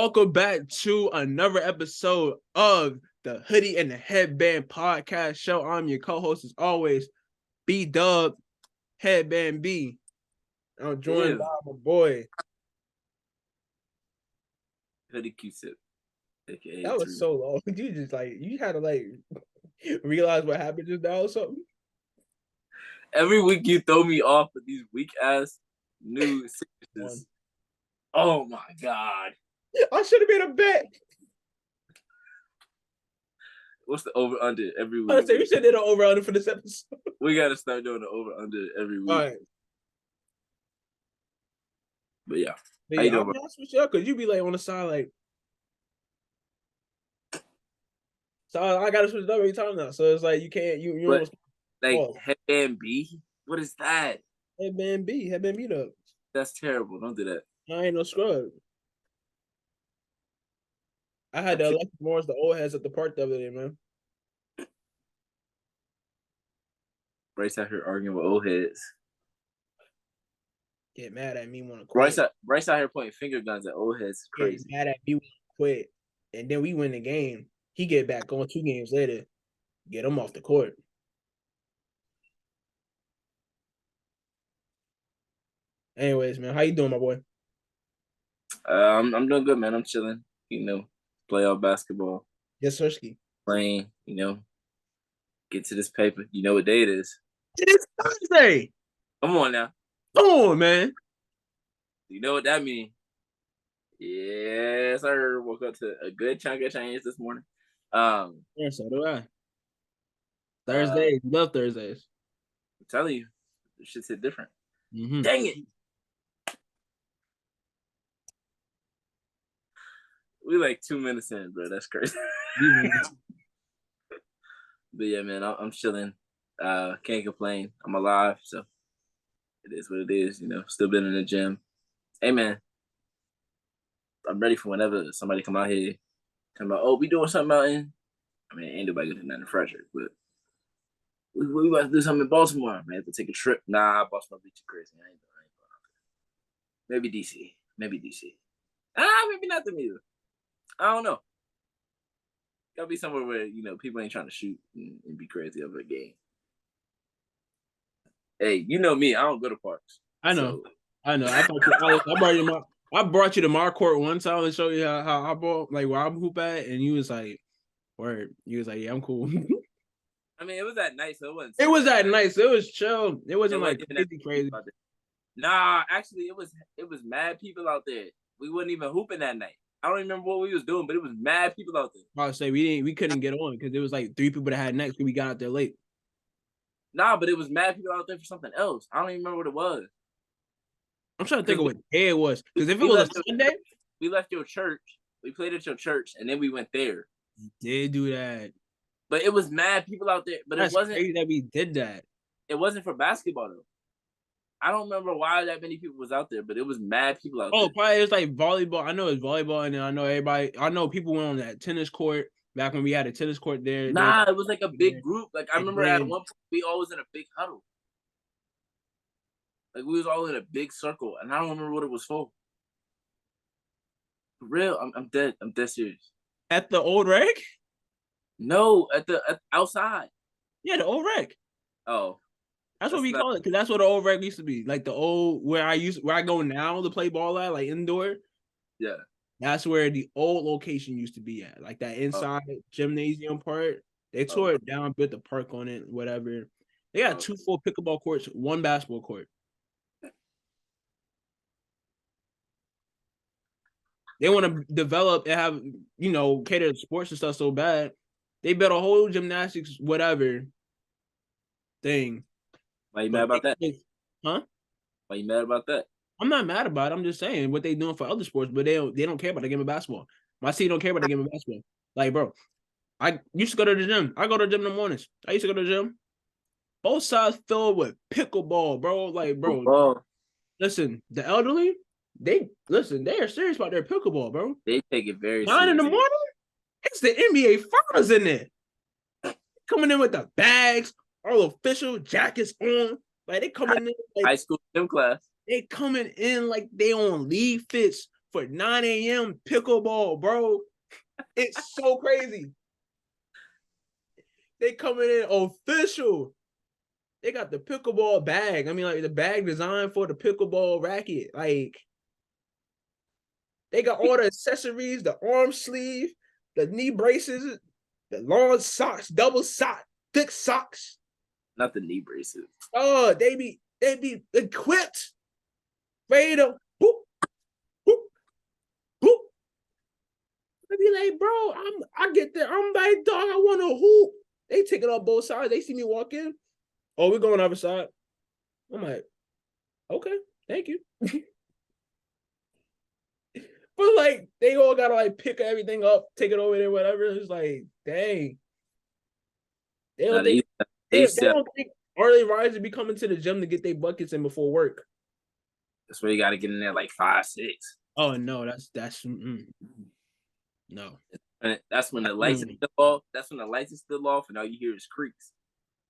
Welcome back to another episode of the Hoodie and the Headband podcast show. I'm your co-host as always, B-Dub, Headband B. I'm joined by my boy. Hoodie Q-Sip, aka That was so long. You just you had to realize what happened just now or something. Every week you throw me off with these weak ass news. Oh my god. I should have made a bet. What's the over under every week? I say we should do the over under for this episode. We gotta start doing the over under every week. All right. But yeah. How you doing? I'll switch up because you be on the side so I gotta switch it up every time now. So it's you can't Headband B? What is that? Headband B up. That's terrible. Don't do that. I ain't no scrub. I had to elect Morris the old heads at the park the other day, man. Bryce out here arguing with old heads. Get mad at me, want to quit. Bryce out here pointing finger guns at old heads. It's crazy. Get mad at me, want to quit. And then we win the game. He get back on 2 games later. Get him off the court. Anyways, man, how you doing, my boy? I'm doing good, man. I'm chilling. Playoff basketball. Yes, Sirski. Playing, get to this paper. You know what day it is. It's Thursday. Come on now. Come on, man. You know what that means. Yes, sir. Woke up to a good chunk of change this morning. Yeah, so do I. Thursdays. Love Thursdays. I'm telling you, this shit's hit different. Mm-hmm. Dang it. We 2 minutes in, bro. That's crazy. But yeah, man, I'm chilling. Can't complain. I'm alive, so it is what it is. Still been in the gym. Hey, man, I'm ready for whenever somebody come out here, talking about, oh, we doing something out in. I mean, ain't nobody gonna do nothing in Frederick, but we about to do something in Baltimore. Man, have to take a trip. Nah, Baltimore be too crazy. I ain't going out there. Maybe DC. Maybe not them either. I don't know. Gotta be somewhere where, people ain't trying to shoot and be crazy over a game. Hey, you know me. I don't go to parks. I know. I brought you to my court one time to show you how I bought, where I'm hoop at, and you was like, word. You was like, yeah, I'm cool. I mean, it was that nice. So it was that nice. It was chill. It wasn't crazy. Nah, actually, it was mad people out there. We wasn't even hooping that night. I don't remember what we was doing, but it was mad people out there. I would say we couldn't get on because it was 3 people that had next. We got out there late. Nah, but it was mad people out there for something else. I don't even remember what it was. I'm trying to think of what day it was. Because if it was a Sunday, we left your church. We played at your church, and then we went there. We did do that. But it was mad people out there. But That's it wasn't crazy that we did that. It wasn't for basketball though. I don't remember why that many people was out there, but it was mad people out there. Oh, probably it was volleyball. I know it's volleyball, and then I know people went on that tennis court back when we had a tennis court there. Nah, it was a big group. I remember at one point we all was in a big huddle. We was all in a big circle, and I don't remember what it was for. For real, I'm dead. I'm dead serious. At the old rec? No, at outside. Yeah, the old rec. Oh. That's what we call it, because that's what the old rec used to be. The old where I go now to play ball at, indoor. Yeah. That's where the old location used to be at. That inside gymnasium part. They tore it down, built the park on it, whatever. They got 2 full pickleball courts, 1 basketball court. They want to develop and have, cater to sports and stuff so bad. They built a whole gymnastics, whatever thing. Why you mad about that? Huh? Why you mad about that? I'm not mad about it. I'm just saying what they doing for other sports, but they don't care about the game of basketball. My team don't care about the game of basketball. Bro, I used to go to the gym. I go to the gym in the mornings. I used to go to the gym. Both sides filled with pickleball, bro. Bro. Listen, the elderly, they are serious about their pickleball, bro. They take it very 9 in the morning, it's the NBA finals in there. Coming in with the bags, all official jackets on. They coming in high school gym class. They coming in like they on league fits for 9 a.m. pickleball, bro. It's so crazy. They coming in official. They got the pickleball bag. I mean, like the bag designed for the pickleball racket. Like they got all the accessories, the arm sleeve, the knee braces, the long socks, double sock, thick socks. Not the knee braces. Oh, they be equipped, ready to boop, boop, boop. I be like, bro, I get there. I'm like, dog, I want to hoop. They take it off both sides. They see me walk in. Oh, we're going other side. I'm like, okay, thank you. But like, they all gotta like pick everything up, take it over there, whatever. It's like, dang. They don't think they don't think early risers be coming to the gym to get their buckets in before work. That's where you got to get in there like 5, 6. Oh no, no. And that's when the lights are still off. That's when the lights are still off, and all you hear is creaks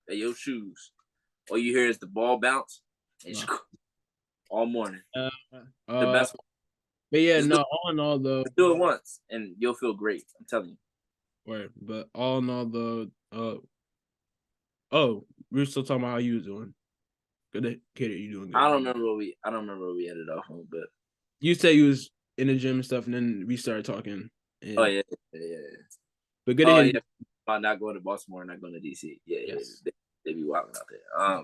at your shoes. All you hear is the ball bounce all morning. The best one. But yeah, just all in all though, do it once and you'll feel great. I'm telling you. Right, but all in all though, we were still talking about how you was doing. Good kid, you doing good? I don't remember what we ended off on, but you said you was in the gym and stuff, and then we started talking. And, yeah. But good to hear about not going to Baltimore and not going to DC. Yeah, they be wilding out there.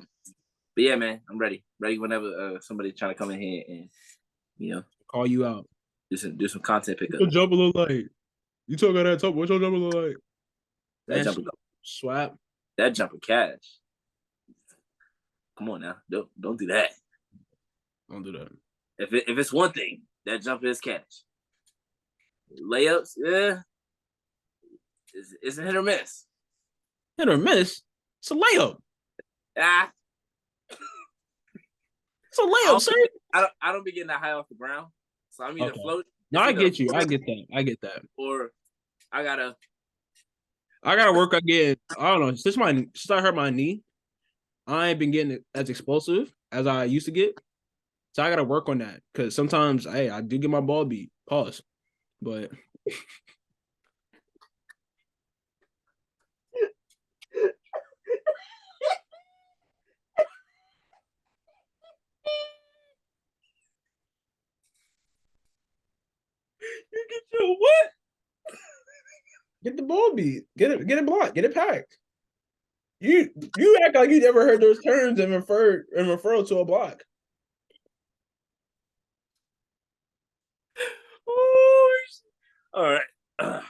But yeah, man, I'm ready. Ready whenever somebody trying to come in here and call you out. Do some content pickup. What's your jumper look like? You talking that top? What's your jumper look like? That jumper swap. That jumper cash. Come on now, don't do that. Don't do that. If it's one thing, that jumper is cash. Layups, yeah, it's a hit or miss. Hit or miss? It's a layup. It's a layup, sir. I don't be getting that high off the ground, so I'm either floating. No, I get you. I get that. Or I gotta work again. I don't know. Since I hurt my knee, I ain't been getting as explosive as I used to get. So I gotta work on that because sometimes, I do get my ball beat. Pause. But you get your what? Get the ball beat. Get it blocked. Get it packed. You act like you never heard those terms and referral to a block. All right.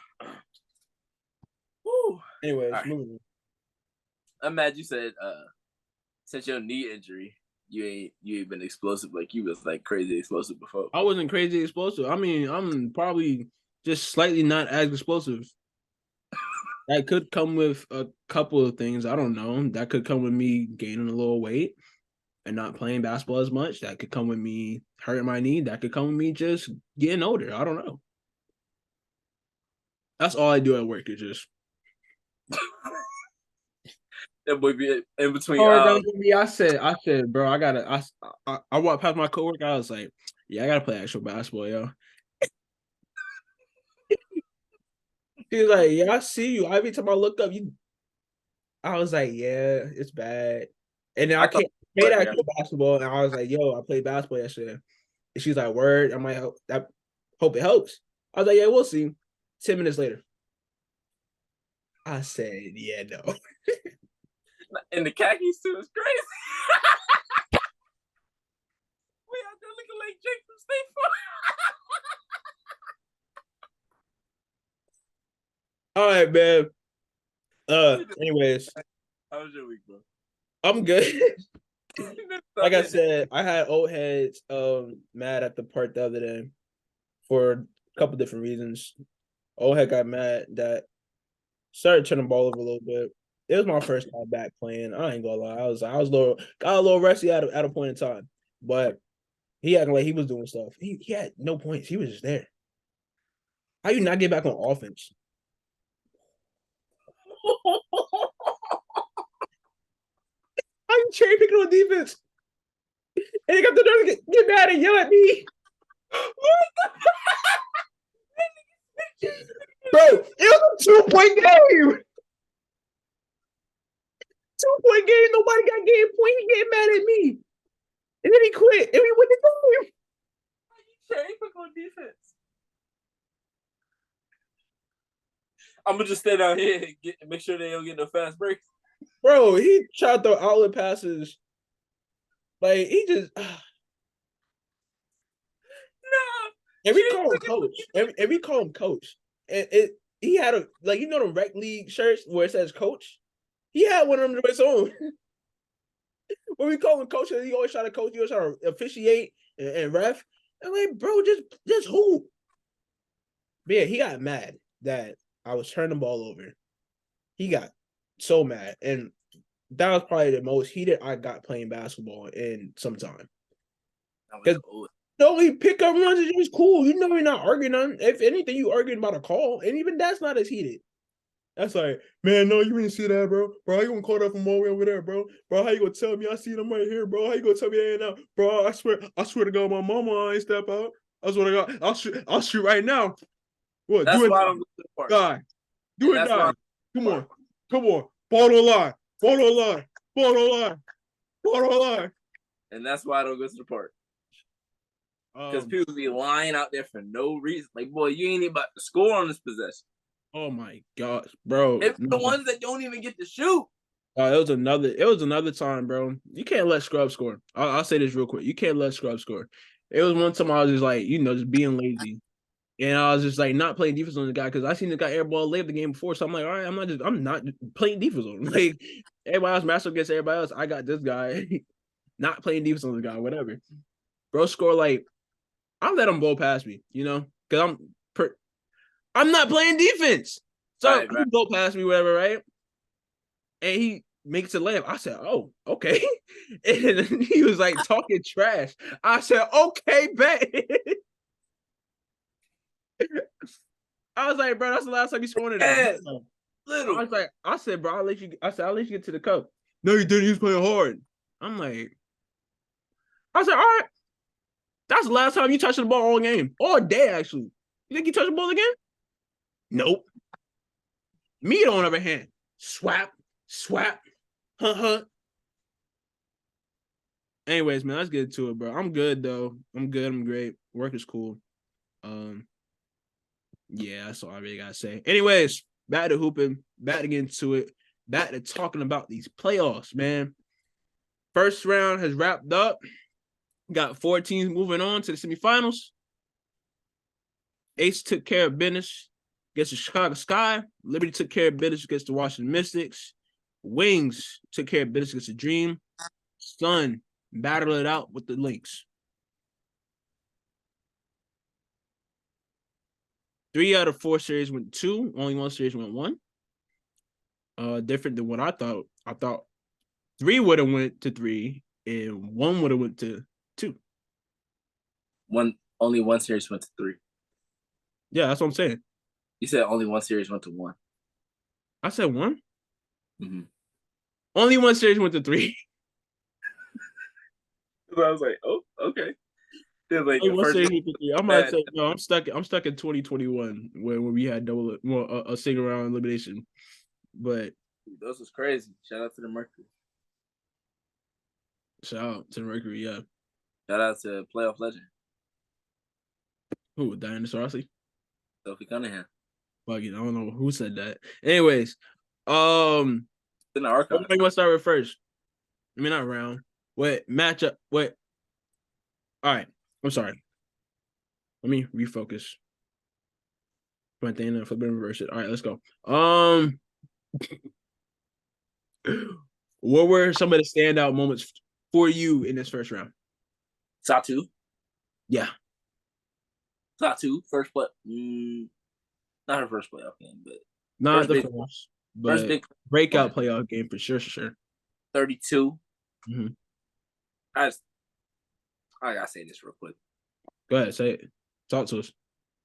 Anyways, moving on. I'm mad you said since your knee injury, you ain't been explosive like you was like crazy explosive before. I wasn't crazy explosive. I mean, I'm probably just slightly not as explosive. That could come with a couple of things. I don't know. That could come with me gaining a little weight and not playing basketball as much. That could come with me hurting my knee. That could come with me just getting older. I don't know. That's all I do at work. Is just that boy be in between. I said, bro, I walked past my coworker. I was like, yeah, I gotta play actual basketball, yo. He was like, yeah, I see you. Every time I look up, I was like, yeah, it's bad. And then I can't play actual basketball. And I was like, yo, I played basketball yesterday. And she's like, word, I might help. I hope it helps. I was like, yeah, we'll see. 10 minutes later. I said, yeah, no. And the khakis too is crazy. We out there looking like Jake from State Farm. All right, man. Anyways. How was your week, bro? I'm good. Like I said, I had old heads mad at the park the other day for a couple different reasons. Old head got mad that started turning the ball over a little bit. It was my first time back playing. I ain't gonna lie. I was got a little rusty at a point in time. But he acting like he was doing stuff. He had no points. He was just there. How you not get back on offense? How you cherry picking on defense? And he got the nerve to get mad and yell at me. it was a 2-point game. 2-point game. Nobody got game point. He getting mad at me. And then he quit. And we win the game. Cherry pick on defense. I'm gonna just stay down here and make sure they don't get no fast breaks. Bro, he tried to throw outlet passes. Like, he just... No. And we call him coach. And we call him coach. And he had a, like, you know the rec league shirts where it says coach? He had one of them to his own. When we call him coach, he always try to coach, he always try to officiate and ref. I'm like, bro, just hoop. But yeah, he got mad that I was turning the ball over. He got so mad. And that was probably the most heated I got playing basketball in some time. Because the only pickup runs is just cool. You know you're not arguing on. If anything, you arguing about a call. And even that's not as heated. That's like, man, no, you didn't see that, bro. Bro, how you gonna call that from all the way over there, bro? Bro, how you gonna tell me I see them right here, bro? How you gonna tell me I ain't out? Bro, I swear to God, my mama I ain't step out. I swear to God, I'll shoot right now. What? That's do it, why I don't go to the park. die. Do it, die. Come on. Ball on line. And that's why I don't go to the park. Because people be lying out there for no reason. Like, boy, you ain't even about to score on this possession. Oh my gosh, bro! It's the ones that don't even get to shoot. It was another time, bro. You can't let Scrub score. I'll say this real quick. You can't let Scrub score. It was one time I was just like, just being lazy, and I was just like not playing defense on the guy because I seen the guy airball late the game before. So I'm like, all right, I'm not playing defense on him. Like everybody else matched up against everybody else. I got this guy not playing defense on the guy, whatever. Bro, score like I let him blow past me, because I'm not playing defense. So he blow past me, whatever, right? And he makes a layup. I said, oh, okay. And he was like talking trash. I said, okay, bet. I was like, bro, that's the last time you scored it. Little. I said, bro, I'll let you get to the cup. No, you didn't. He was playing hard. I'm like, I said, all right. That's the last time you touched the ball all game. All day, actually. You think you touched the ball again? Nope. Me, on the other hand, swap, Anyways, man, let's get into it, bro. I'm good, though. I'm good. I'm great. Work is cool. Yeah, that's all I really gotta say. Anyways, back to hooping, back to getting to it, back to talking about these playoffs, man. First round has wrapped up. Got 4 teams moving on to the semifinals. Ace took care of business against the Chicago Sky. Liberty took care of business against the Washington Mystics. Wings took care of business against the Dream. Sun battled it out with the Lynx. 3 out of 4 series went 2. Only 1 series went 1. Different than what I thought. I thought 3 would have went to 3 and 1 would have went to 2. Only 1 series went to 3. Yeah, that's what I'm saying. You said only 1 series went to 1. I said 1? Mm-hmm. Only 1 series went to 3. I was like, oh, okay. Like I'm about to say no. I'm stuck in 2021 when we had a single round elimination. But this was crazy. Shout out to the Mercury. Shout out to the Mercury, yeah. Shout out to playoff legend. Who? Diana Taurasi? Sophie Cunningham. Fuck it, I don't know who said that. Anyways, in the archive. What do you want to start with first? I mean, not round. What matchup? What? All right. I'm sorry. Let me refocus. My thing up for the reverse it. All right, let's go. What were some of the standout moments for you in this first round? Satu. Yeah. Satu, first play. Not her first playoff game, but not the first, but first big breakout playoff game for sure. 32. Mm-hmm. I gotta say this real quick. Go ahead, say it. Talk to us.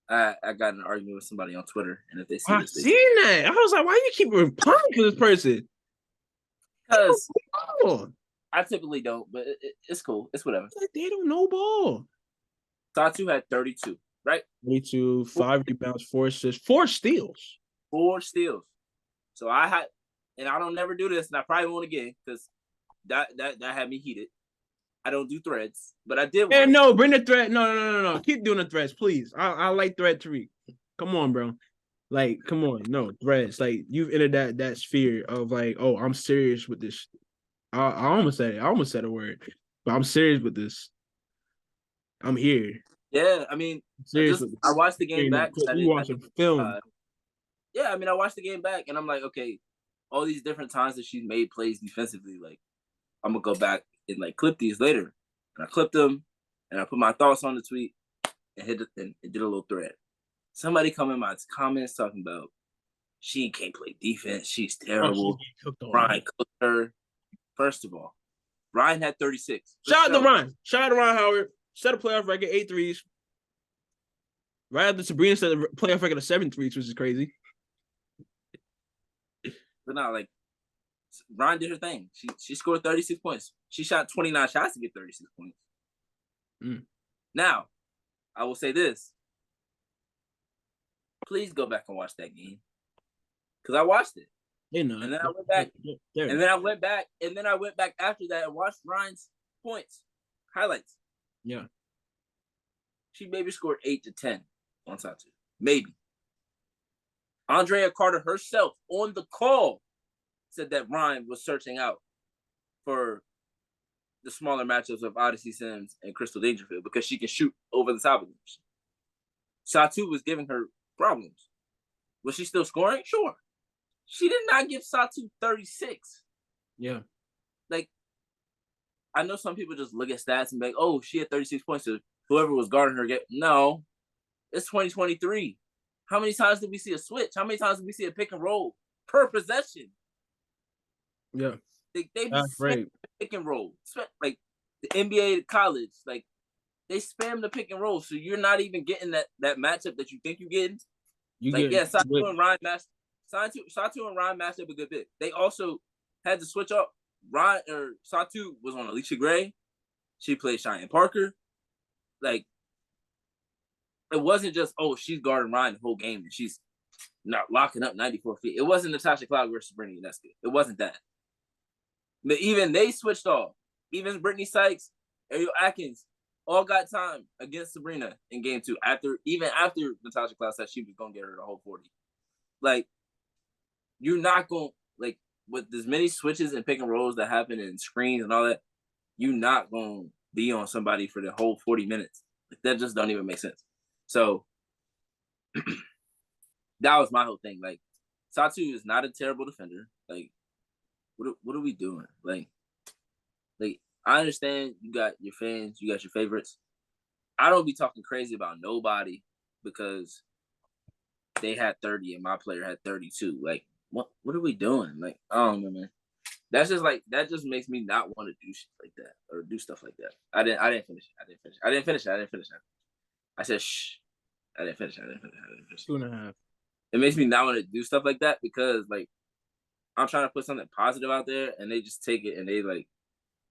I got in an argument with somebody on Twitter, and if they see this, seen that. I was like, why you keep replying to this person? Because I typically don't, but it's cool. It's whatever. Like they don't know ball. Satu had 32. right? 22, 5 rebounds, 4 assists, 4 steals. 4 steals. So I had, and I don't never do this, and I probably won't again because that had me heated. I don't do threads, but I did. And no, bring the thread. No. Keep doing the threads, please. I like thread Tariq. Come on, bro. Like, come on, no threads. Like, you've entered that sphere of like, oh, I'm serious with this. I almost said it. I almost said a word, but I'm serious with this. I'm here. Yeah, I mean, I'm serious with I this. watched the game back. You watching film? Yeah, I mean, I watched the game back, and I'm like, okay, all these different times that she's made plays defensively, like I'm gonna go back and like clip these later. And I clipped them, and I put my thoughts on the tweet and hit it and did a little thread. Somebody come in my comments talking about she can't play defense. She's terrible. Ryan cooked her. First of all, Ryan had 36. Shout out to Ryan. Shout out to Ryan Howard. Set a playoff record, 8 threes. Right after Sabrina set a playoff record of 7 threes, which is crazy. But not like Ryan did her thing. She scored 36 points. She shot 29 shots to get 36 points. Now, I will say this. Please go back and watch that game. Because I watched it. And then I went back. And then I went back. And then I went back after that and watched Ryan's points. Highlights. Yeah. She maybe scored 8 to 10 on Satu. Maybe. Andrea Carter herself on the call said that Ryan was searching out for the smaller matchups of Odyssey Sims and Crystal Dangerfield because she can shoot over the top of them. Satu was giving her problems. Was she still scoring? Sure. She did not give Satu 36. Yeah. Like, I know some people just look at stats and be like, oh, she had 36 points to whoever was guarding her. No, it's 2023. How many times did we see a switch? How many times did we see a pick and roll per possession? Yeah. They spam the pick and roll. Like the NBA college, like they spam the pick and roll. So you're not even getting that matchup that you think you're getting. Satu and Ryan matched. Satu and Ryan matched up a good bit. They also had to switch up. Satu was on Alicia Gray. She played Cheyenne Parker. Like, it wasn't just, oh, she's guarding Ryan the whole game and she's not locking up 94 feet. It wasn't Natasha Cloud versus Brittany Ionescu. It wasn't that. But even they switched off. Even Brittany Sykes, Ariel Atkins all got time against Sabrina in game 2. Even after Natasha Cloud said she was going to get her the whole 40. Like, you're not going, like, with as many switches and pick and rolls that happen and screens and all that, you're not going to be on somebody for the whole 40 minutes. Like, that just don't even make sense. So, that was my whole thing. Like, Satu is not a terrible defender. Like, what are we doing? Like, I understand you got your fans, you got your favorites. I don't be talking crazy about nobody because they had 30 and my player had 32. Like, what are we doing? Like, I don't know, man. That just makes me not want to do shit like that or do stuff like that. I didn't finish it. I said shh. I didn't finish it. 2.5. It makes me not want to do stuff like that because, like, I'm trying to put something positive out there and they just take it and they, like,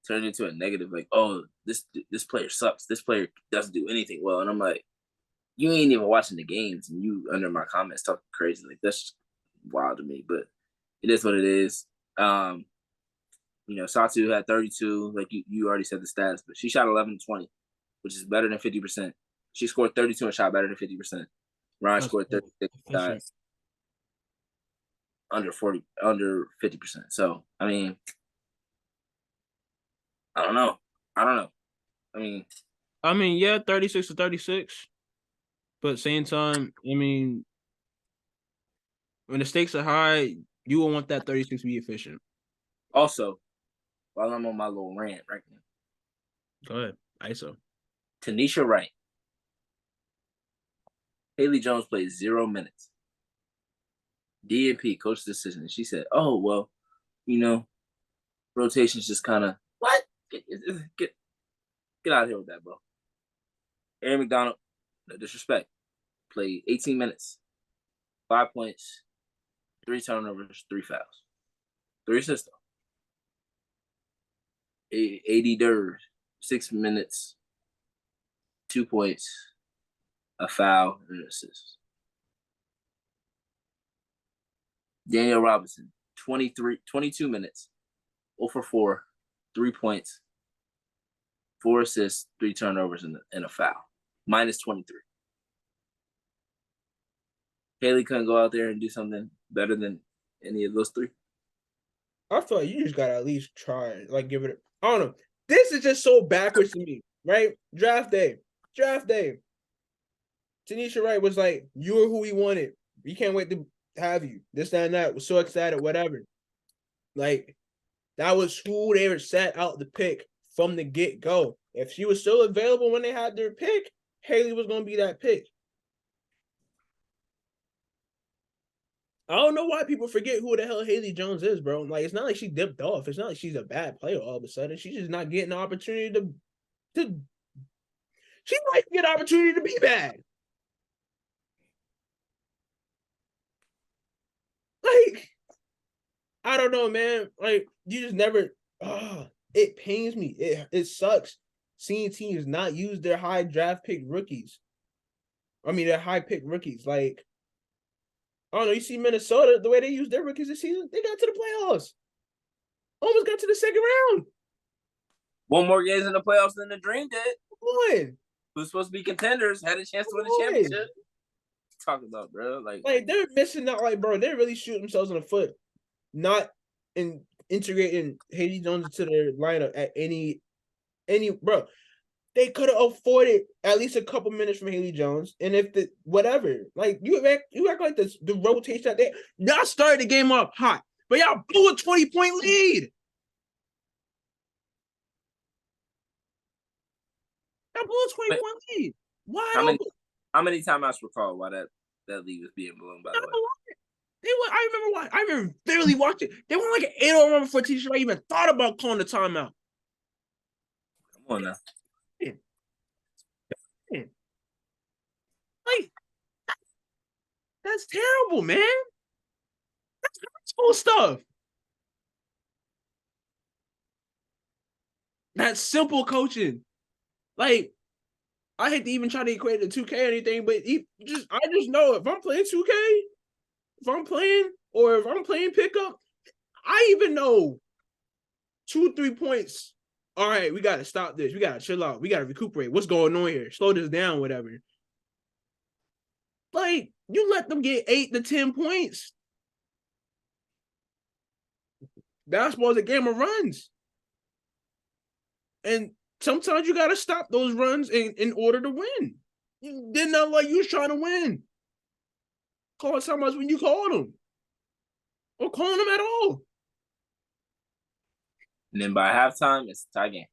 turn it into a negative. Like, oh, this player sucks. This player doesn't do anything well. And I'm like, you ain't even watching the games and you under my comments talking crazy. Like, that's wild to me. But it is what it is. Satu had 32. Like, you already said the stats, but she shot 11 to 20, which is better than 50%. She scored 32 and shot better than 50%. Ryan scored 36 shots under 50%. So, I mean, I don't know. I mean, yeah, 36 to 36. But at the same time, I mean, when the stakes are high, you will want that 36 to be efficient. Also, while I'm on my little rant right now. Go ahead. ISO. Tanisha Wright. Haley Jones played 0 minutes. DNP, coach decision. And she said, oh, well, rotation's just kind of, what? Get out of here with that, bro. Aaron McDonald, no disrespect, played 18 minutes, 5 points, 3 turnovers, 3 fouls, 3 assists. AD Durr, 6 minutes, 2 points, a foul, and an assist. Danielle Robinson, 22 minutes, 0 for 4, 3 points, 4 assists, 3 turnovers, and a foul. Minus 23. Haley couldn't go out there and do something better than any of those three. I feel like you just gotta at least try, like give it. I don't know. This is just so backwards to me, right? Draft day. Tanisha Wright was like, "You are who we wanted. We can't wait to have you." This, that, and that. Was so excited, whatever. Like, that was who they were set out to pick from the get go. If she was still available when they had their pick, Haley was gonna be that pick. I don't know why people forget who the hell Haley Jones is, bro. Like, it's not like she dipped off. It's not like she's a bad player all of a sudden. She's just not getting the opportunity to she might get an opportunity to be bad. Like, I don't know, man. Like, you just never it pains me. It sucks seeing teams not use their high draft pick rookies. I mean, their high pick rookies. Like, I don't know. You see Minnesota, the way they use their rookies this season, they got to the playoffs. Almost got to the second round. One more games in the playoffs than the Dream did. Come Who's supposed to be contenders, had a chance to win the championship. Talk about, bro. Like they're missing out, like, bro, they really shoot themselves in the foot. Not integrating Haley Jones into their lineup at any bro. They could have afforded at least a couple minutes from Haley Jones, and if the whatever, like you act like the rotation out there. Y'all started the game off hot, but y'all blew a 20-point lead. Y'all blew a 20-point lead. Why? How many timeouts were called while that lead was being blown? By the way, I remember barely watched it. They went like an 8-0 run before Tisha Wright even thought about calling the timeout. Come on now. Like, that's terrible, man. That's high school stuff. That's simple coaching. Like, I hate to even try to equate it to 2K or anything, but I just know if I'm playing 2K, if I'm playing pickup, I even know 2-3 points. All right, we gotta stop this. We gotta chill out. We gotta recuperate. What's going on here? Slow this down, whatever. Like, you let them get 8 to 10 points. Basketball's a game of runs. And sometimes you gotta stop those runs in order to win. You did not like you was trying to win. Call timeouts when you called them. Or calling them at all. And then by halftime, it's a tie game.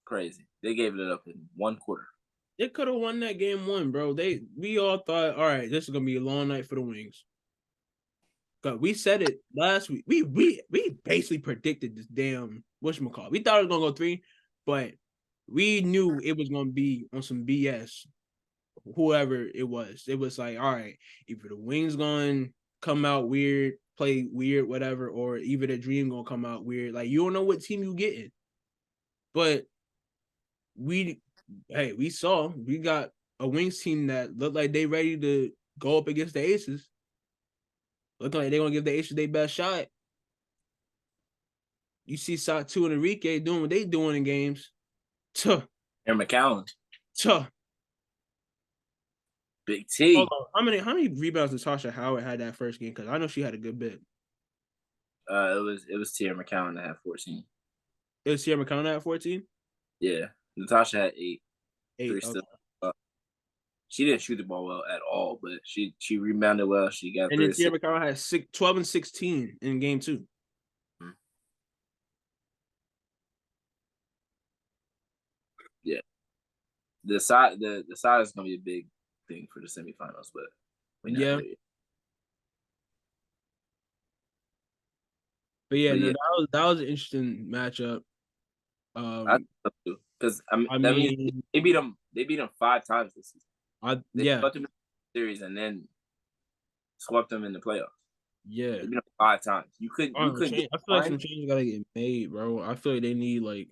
Crazy. They gave it up in one quarter. They could have won that game 1, bro. We all thought, all right, this is gonna be a long night for the Wings. God, we said it last week. We basically predicted this damn whatchamacallit. We thought it was gonna go 3, but we knew it was gonna be on some BS. Whoever it was like, all right, either the Wings gonna come out weird, play weird, whatever, or either the Dream gonna come out weird. Like, you don't know what team you getting. But we got a Wings team that looked like they ready to go up against the Aces. Look like they're gonna give the Aces their best shot. You see Satu and Enrique doing what they doing in games. And McCowan. Big T. Hold on. How many rebounds did Tasha Howard had that first game? Because I know she had a good bit. It was Tierra McCowan that had 14. It was Tierra McCowan that had 14? Yeah. Natasha had 8. 8. Okay. Still. She didn't shoot the ball well at all, but she rebounded well. She got 3. And then Tierra McCowan had 12 and 16 in game 2. Mm-hmm. Yeah. The side is gonna be a big thing for the semifinals, but we're not there yet. But yeah, that was an interesting matchup. Because that means they beat them 5 times this season. They swept them in the series and then swept them in the playoffs. Yeah, they beat them 5 times. You couldn't. I feel like some changes gotta get made, bro. I feel like they need like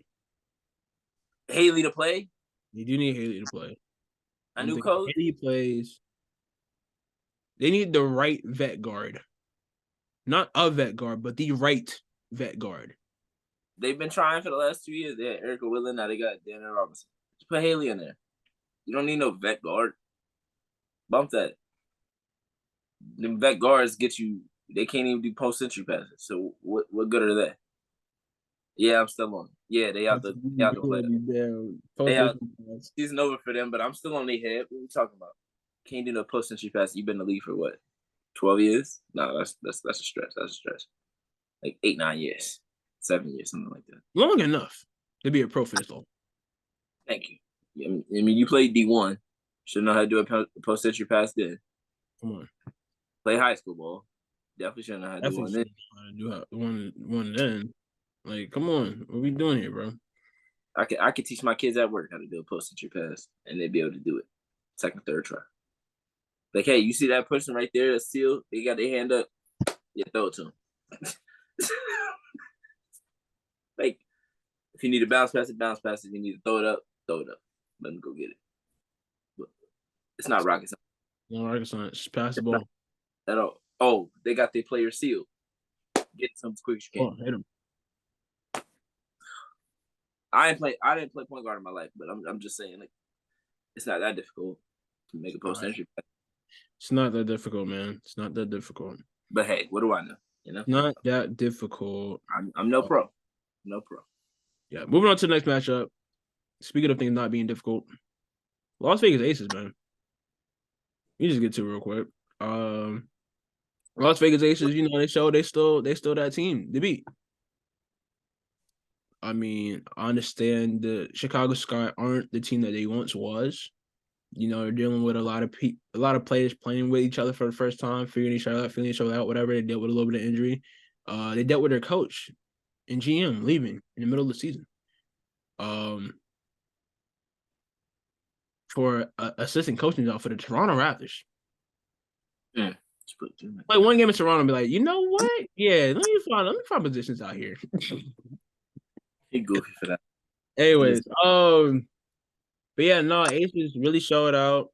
Haley to play. You do need Haley to play. A I'm new thinking coach. Haley plays. They need the right vet guard. Not a vet guard, but the right vet guard. They've been trying for the last 2 years. They had Erica Willen. Now they got Daniel Robinson. Just put Haley in there. You don't need no vet guard. Bump that. The vet guards get you. They can't even do post entry passes. So what good are they? Yeah, I'm still on. Yeah, they out the playoffs. They out. Season over for them, but I'm still on their head. What are we talking about? Can't do no post entry pass. You've been in the league for what? 12 years? No, that's a stretch. That's a stretch. Like 8, 9 years, 7 years, something like that. Long enough to be a pro for this long. Thank you. I mean, you played D1. Should know how to do a post entry pass then. Come on. Play high school ball. Definitely should know how to do one then. One then. Like, come on. What are we doing here, bro? I could teach my kids at work how to do a post entry pass, and they'd be able to do it. Second, third try. Like, hey, you see that person right there that's sealed? They got their hand up. Yeah, throw it to them. Like, if you need to bounce pass it, bounce pass it. If you need to throw it up, throw it up. Let them go get it. But it's not rocket science. No rocket science. Just pass the ball. At all. Oh, they got their player sealed. Get some as quick as you can. Oh, hit him. I didn't play point guard in my life, but I'm just saying, like, it's not that difficult to make a post entry pass. It's not that difficult, man. It's not that difficult. But hey, what do I know? You know, not that difficult. I'm no pro. No pro. Yeah. Moving on to the next matchup. Speaking of things not being difficult, Las Vegas Aces, man. You just get to it real quick. Las Vegas Aces, you know, they still that team to beat. I mean, I understand the Chicago Sky aren't the team that they once was. You know, they're dealing with a lot of players playing with each other for the first time, figuring each other out, feeling each other out, whatever. They dealt with a little bit of injury. They dealt with their coach and GM leaving in the middle of the season. For assistant coaching job for the Toronto Raptors. Like one game in Toronto, be like, you know what? Yeah, let me find positions out here. He goofy for that. Anyways, but yeah, no, Aces really show it out.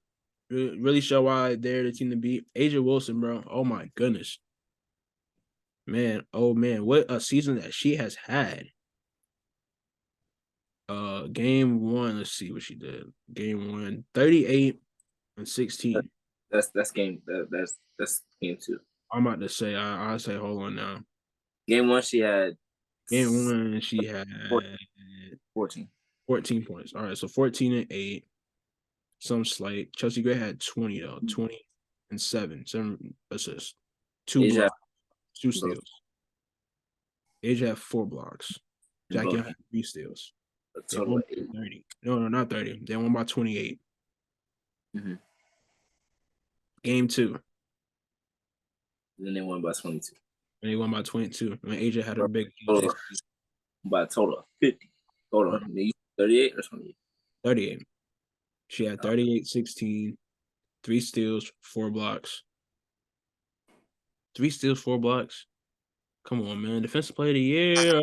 Really show why they're the team to beat. Asia Wilson, bro. Oh my goodness. Man, oh man, what a season that she has had. Game 1, let's see what she did. Game 1, 38 and 16. That's game. That's game 2. I'm about to say, I'll say, hold on now. Game 1, she had. Game 1, she had 14 points. All right, so 14 and 8. Some slight. Chelsea Gray had 20 though. 20 and 7 assists. 2 blocks. 2 steals. Asia had 4 blocks. Jackie had 3 steals. They won by 30. No, not 30. They won by 28. Mm-hmm. Game 2. Then they won by 22. And they won by 22. I mean, Asia had a big by a total of 50. Hold on. 38 or 28? 38. She had 38, 16, 3 steals, 4 blocks. 3 steals, 4 blocks. Come on, man. Defensive player of the year.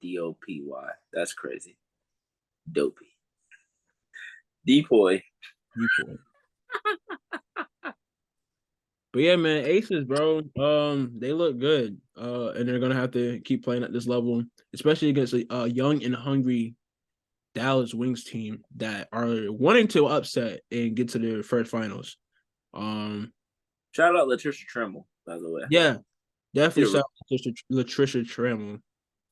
D-O-P-Y. That's crazy. Dopey. Depoy. But yeah, man, Aces, bro. They look good. And they're gonna have to keep playing at this level, especially against a young and hungry Dallas Wings team that are wanting to upset and get to their first finals. Shout out Latricia Tremble, by the way. Yeah, definitely shout out Latricia Tremble.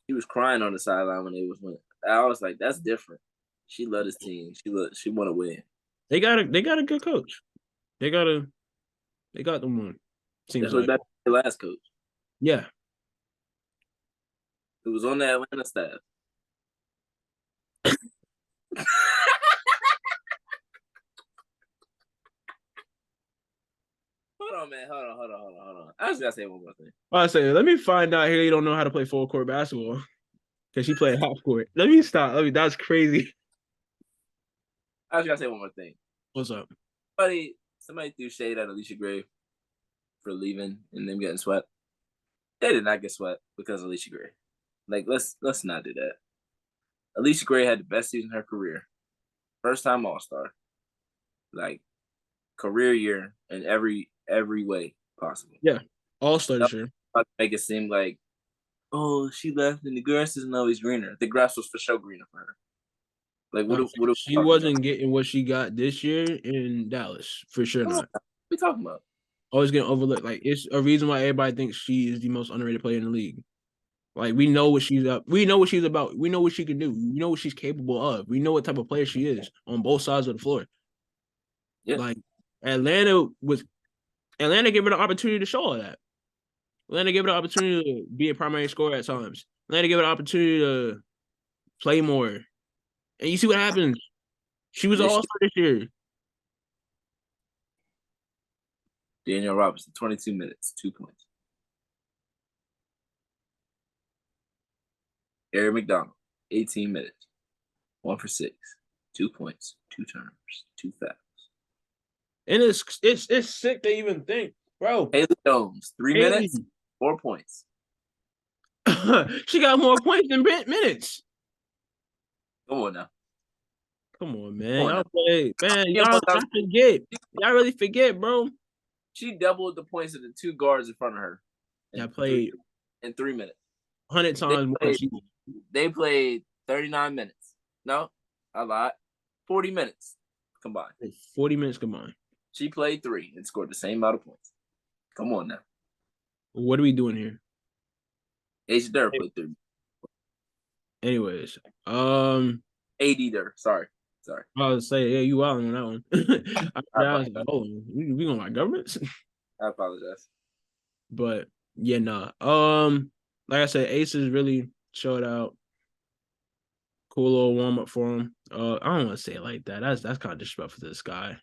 He was crying on the sideline when they was winning. I was like, that's different. She loved his team. She want to win. They got a good coach. They got them one. Seems like that's the last coach. Yeah. It was on the Atlanta staff. Hold on, man. Hold on. I just gotta say one more thing. I say, let me find out here you don't know how to play full court basketball. Because she played half court. Let me stop. That's crazy. I just gotta say one more thing. What's up? Somebody threw shade at Alicia Gray for leaving and them getting swept. They did not get swept because of Alicia Gray. Like, let's not do that. Alicia Gray had the best season of her career. First time All-Star. Like, career year in every way possible. Yeah, All-Star this year. Make it seem like, oh, she left and the grass isn't always greener. The grass was for sure greener for her. Like, what are we She talking wasn't about? getting what she got this year in Dallas, for sure not. What are we talking about? Always getting overlooked. Like, it's a reason why everybody thinks she is the most underrated player in the league. Like, we know what she's up. We know what she's about. We know what she can do. We know what she's capable of. We know what type of player she is on both sides of the floor. Yeah. Like, Atlanta gave her the opportunity to show all that. Atlanta gave her the opportunity to be a primary scorer at times. Atlanta gave her the opportunity to play more. And you see what happens. She was an all-star this year. Danielle Robinson, 22 minutes, 2 points. Eric McDonald, 18 minutes, 1 for 6, 2 points, 2 turnovers, 2 fouls. And it's sick to even think, bro. Haley Jones, 3 minutes, 4 points. She got more points than minutes. Come on now. Come on, man. Y'all play, man. Y'all forget. Y'all really forget, bro. She doubled the points of the 2 guards in front of her. I played in 3 minutes. 100 times more. They played 39 minutes. No, a lot. 40 minutes combined. 40 minutes combined. She played 3 and scored the same amount of points. Come on now. What are we doing here? Asia Durr played 3. Anyways, AD Durr. Sorry. I was say, yeah, you out on that one. I was like, oh, we going like governments? I apologize. But yeah, nah. Like I said, Aces really showed out. Cool little warm up for him. I don't want to say it like that. That's kind of disrespectful to this guy.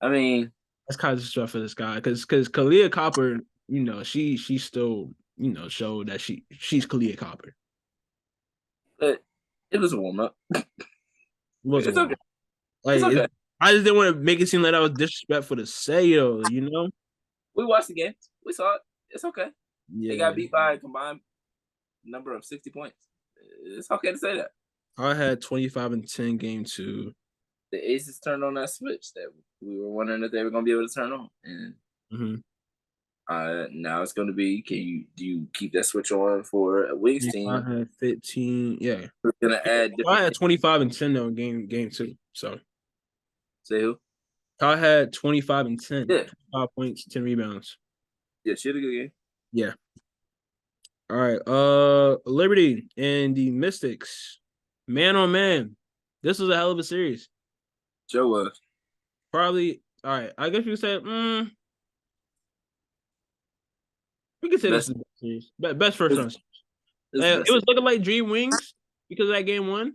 I mean, that's kind of disrespectful to this guy because Kalia Copper, you know, she still, you know, showed that she's Kalia Copper. But it was a warm up. It's okay. Like, it's okay. I just didn't want to make it seem like that was disrespectful to say, though, you know? We watched the game. We saw it. It's okay. Yeah. They got beat by a combined number of 60 points. It's okay to say that. I had 25 and 10 game 2. The Aces turned on that switch that we were wondering if they were going to be able to turn on. And now it's going to be, do you keep that switch on for a Wings team? I had 15, yeah. We're going to add I had 25 and 10 though game 2. So say who? I had 25 and 10. Yeah. 5 points, 10 rebounds. Yeah, she had a good game. Yeah. All right. Liberty and the Mystics. Man on man. This was a hell of a series. Joe was. Probably, all right. I guess you could say, we could say this is the best series. Best first round series. It was looking like Dream Wings because of that game 1.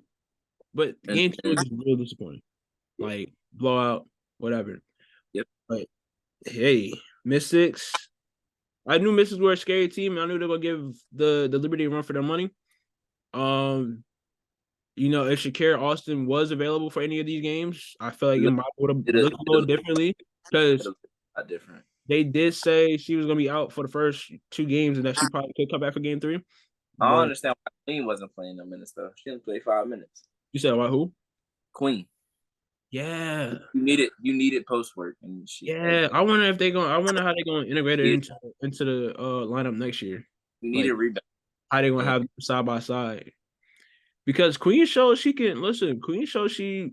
But game 2 was real disappointing. Like, blowout, whatever. Yep. But, hey, Mystics. I knew Mystics were a scary team, and I knew they were going to give the Liberty a run for their money. You know, if Shakira Austin was available for any of these games, I feel like it might would have looked a little differently because they did say she was going to be out for the first 2 games and that she probably could come back for game 3. I don't understand why Queen wasn't playing no minutes, though. She didn't play 5 minutes. You said about who? Queen. Yeah. You needed post work. And I wonder how they're going to integrate it into the lineup next year. You need a rebound. How they going to have them side by side. Because Queen shows she can Queen shows she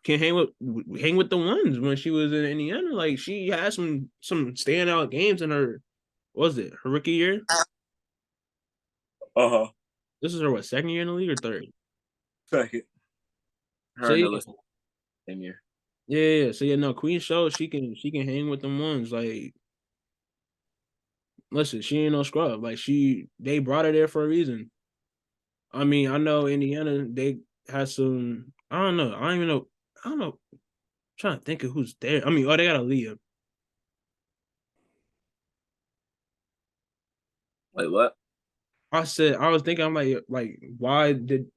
can hang with the ones when she was in Indiana. Like she had some standout games in her rookie year? This is her second year in the league or third? Second. Same year. Yeah. So yeah, no, Queen shows she can hang with them ones. Like listen, she ain't no scrub. Like they brought her there for a reason. I mean, I know Indiana, they had some, I don't know. I'm trying to think of who's there. I mean, they got Aaliyah. Wait, what? I was thinking, I'm like, why did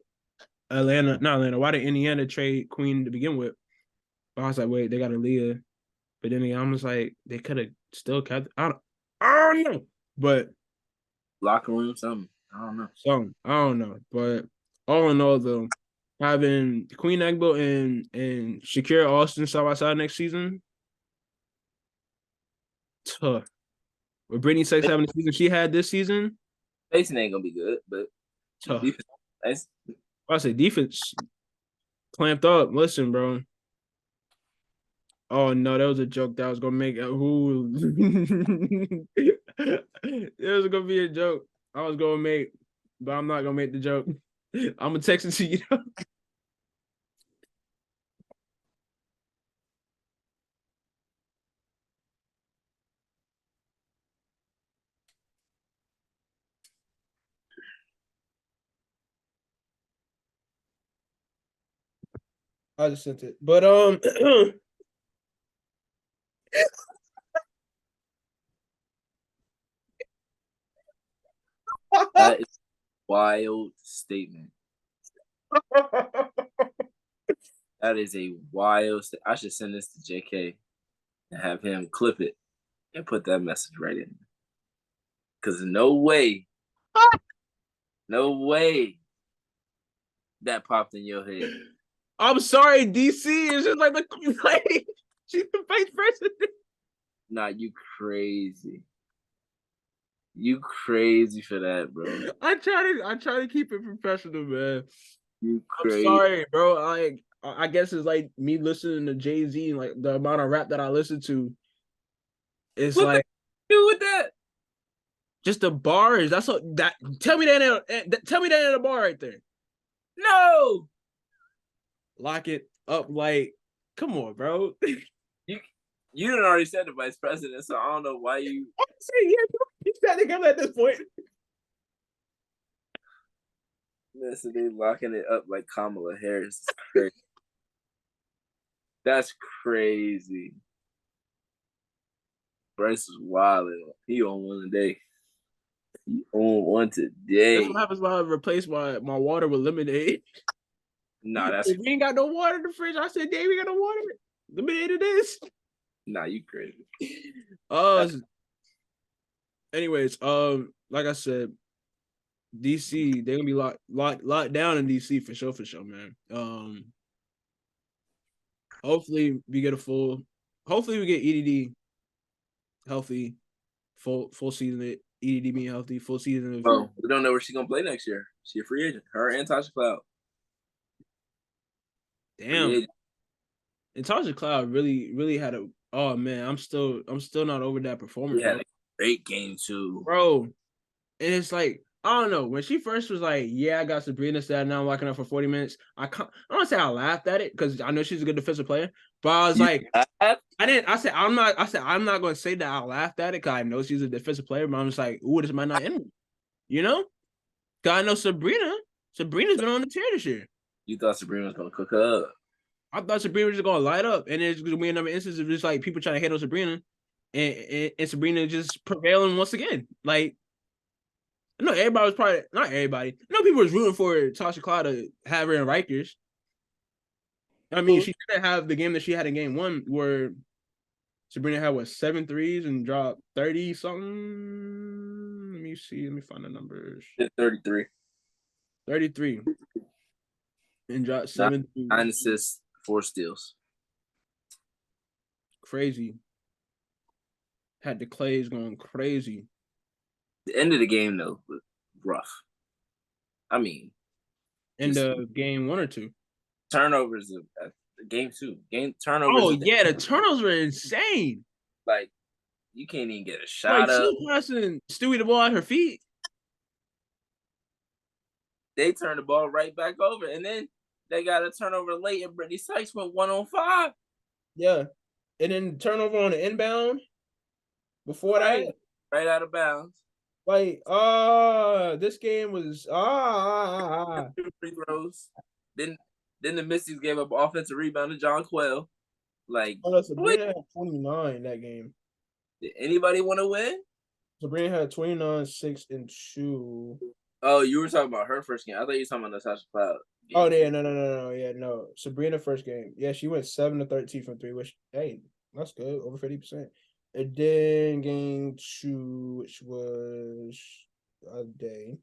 why did Indiana trade Queen to begin with? But I was like, wait, they got Aaliyah. But then again, I'm just like, they could have still kept, I don't know. But locker room, something. I don't know. I don't know. But all in all, though, having Queen Egbo and Shakira Austin side by side next season, tough. With Brittany Sykes having the season she had this season, Spacing ain't gonna be good, but tough. defense, nice. I say defense clamped up. Listen, bro. Oh no, that was a joke that I was gonna make. Who? It was gonna be a joke I was gonna make, but I'm not gonna make the joke. I'm gonna text it to you. I just sent it, but That is a wild statement. That is a wild. I should send this to JK and have him clip it and put that message right in. Because no way that popped in your head. I'm sorry, DC. It's just like she's the vice president. Nah, you crazy. You crazy for that, bro. I try to keep it professional, man. You I'm crazy. sorry, bro. I guess it's like me listening to Jay-Z and like the amount of rap that I listen to. It's what like do with that? just the bars. That's what that tell me that in a bar right there. No. Lock it up like come on, bro. You done already said the vice president, so I don't know why you yeah, you got to come at this point. listen, they locking it up like Kamala Harris. It's crazy. That's crazy. Bryce is wild. He on one today. He on one today. That's what happens when I replace my water with lemonade. Nah, that's if we ain't got no water in the fridge, I said, "Dave, we got no water. Lemonade it is." nah, you crazy. Anyways, like I said, DC, they're gonna be locked down in DC for sure, man. Hopefully we get hopefully we get EDD healthy, full season. EDD being healthy, full season. Bro, we don't know where she's gonna play next year. She a free agent. Her and Tasha Cloud. Damn. And Tasha Cloud really had a. Oh man, I'm still not over that performance. She had a great game too, bro. And it's like I don't know when she first was like, "Yeah, I got Sabrina said now I'm locking up for 40 minutes." I don't say I laughed at it because I know she's a good defensive player, but I was like, I said I'm not going to say that I laughed at it because I know she's a defensive player, but I'm just like, ooh, this might not end, you know? Because I know Sabrina's been on the tear this year. You thought Sabrina was gonna cook up? I thought Sabrina was just gonna light up, and it's gonna be another instance of just like people trying to hate on Sabrina, and Sabrina just prevailing once again. Like, no, everybody was probably not everybody. No, people was rooting for Tasha Cloud to have her in Rikers. I mean, she didn't have the game that she had in game one, where Sabrina had 7 threes and dropped 30 something. Let me see. Let me find the numbers. 33. 33 and dropped 7 threes. 9 assists, 4 steals. Crazy. Had the Clays going crazy. The end of the game though was rough. I mean, in the game 1 or 2 turnovers of game 2. Game turnovers. Oh yeah, the turnovers were insane. Like you can't even get a shot up. She passing Stewie the ball at her feet. They turned the ball right back over, and then they got a turnover late, and Brittany Sykes went 1-on-5. Yeah, and then turnover on the inbound. Before that, right out of bounds. Like, this game was 2 free throws. Then the Misties gave up offensive rebound to John Quell. Like, Sabrina had 29 that game. Did anybody want to win? Sabrina had 29, 6, and 2. Oh, you were talking about her first game. I thought you were talking about Natasha Cloud. Oh, yeah, no. Yeah, no. Sabrina first game. Yeah, she went 7 to 13 from 3, which, hey, that's good. Over 50%. And then game 2, which was a day.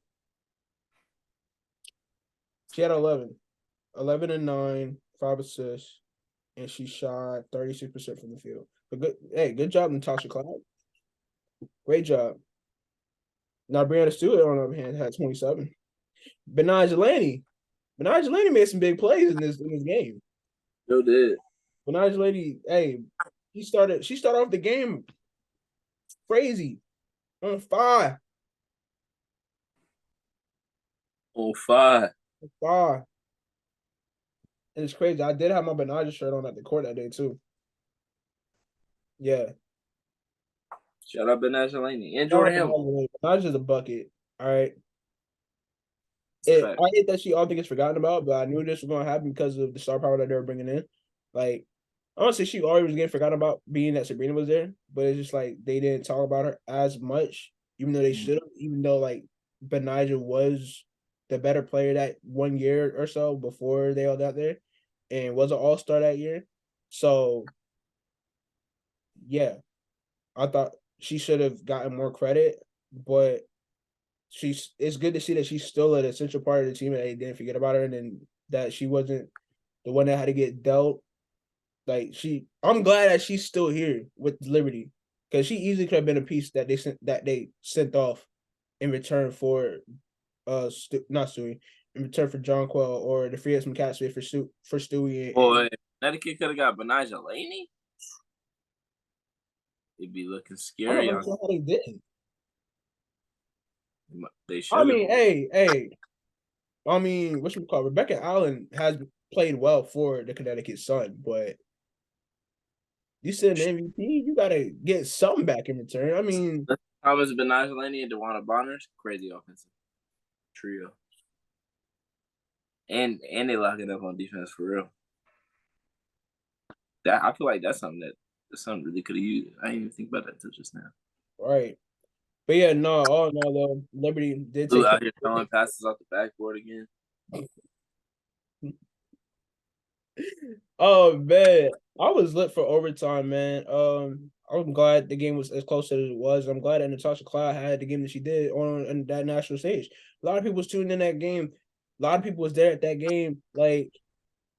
She had 11 and 9, 5 assists, and she shot 36% from the field. But good job, Natasha Cloud. Great job. Now Brianna Stewart, on the other hand, had 27. Benaj Delaney made some big plays in this game. Still did. Benaj Delaney, hey, she started off the game crazy on fire. On fire. Fire. And it's crazy. I did have my Benaj shirt on at the court that day too. Yeah. Shout out Benaj Delaney and Jordan Hill. Benaj is a bucket. All right. I hate that she all gets forgotten about, but I knew this was going to happen because of the star power that they were bringing in. Like, I don't say she already was getting forgotten about being that Sabrina was there, but it's just like they didn't talk about her as much, even though they should have, even though like Benija was the better player that 1 year or so before they all got there and was an all-star that year. So, yeah, I thought she should have gotten more credit, but it's good to see that she's still an essential part of the team and they didn't forget about her and then that she wasn't the one that had to get dealt. Like I'm glad that she's still here with Liberty because she easily could have been a piece that they sent off in return for not Stewie, in return for John Quell or the free some cats for Stewie. Boy, Connecticut could have got Benaj Delaney. It'd be looking scary. I'm not sure how they did. They should. I mean, hey. I mean, what should we call it? Rebecca Allen has played well for the Connecticut Sun, but you said an MVP, you gotta get something back in return. I mean, Thomas Benaj Delaney and DeWanna Bonners, crazy offensive trio, and they locking up on defense for real. That I feel like that's something really could have used. I didn't even think about that until just now. Right. But yeah, no, all in all though, Liberty did take out here throwing passes off the backboard again. Oh man, I was lit for overtime, man. I'm glad the game was as close as it was. I'm glad that Natasha Cloud had the game that she did on that national stage. A lot of people was tuning in that game. A lot of people was there at that game. Like,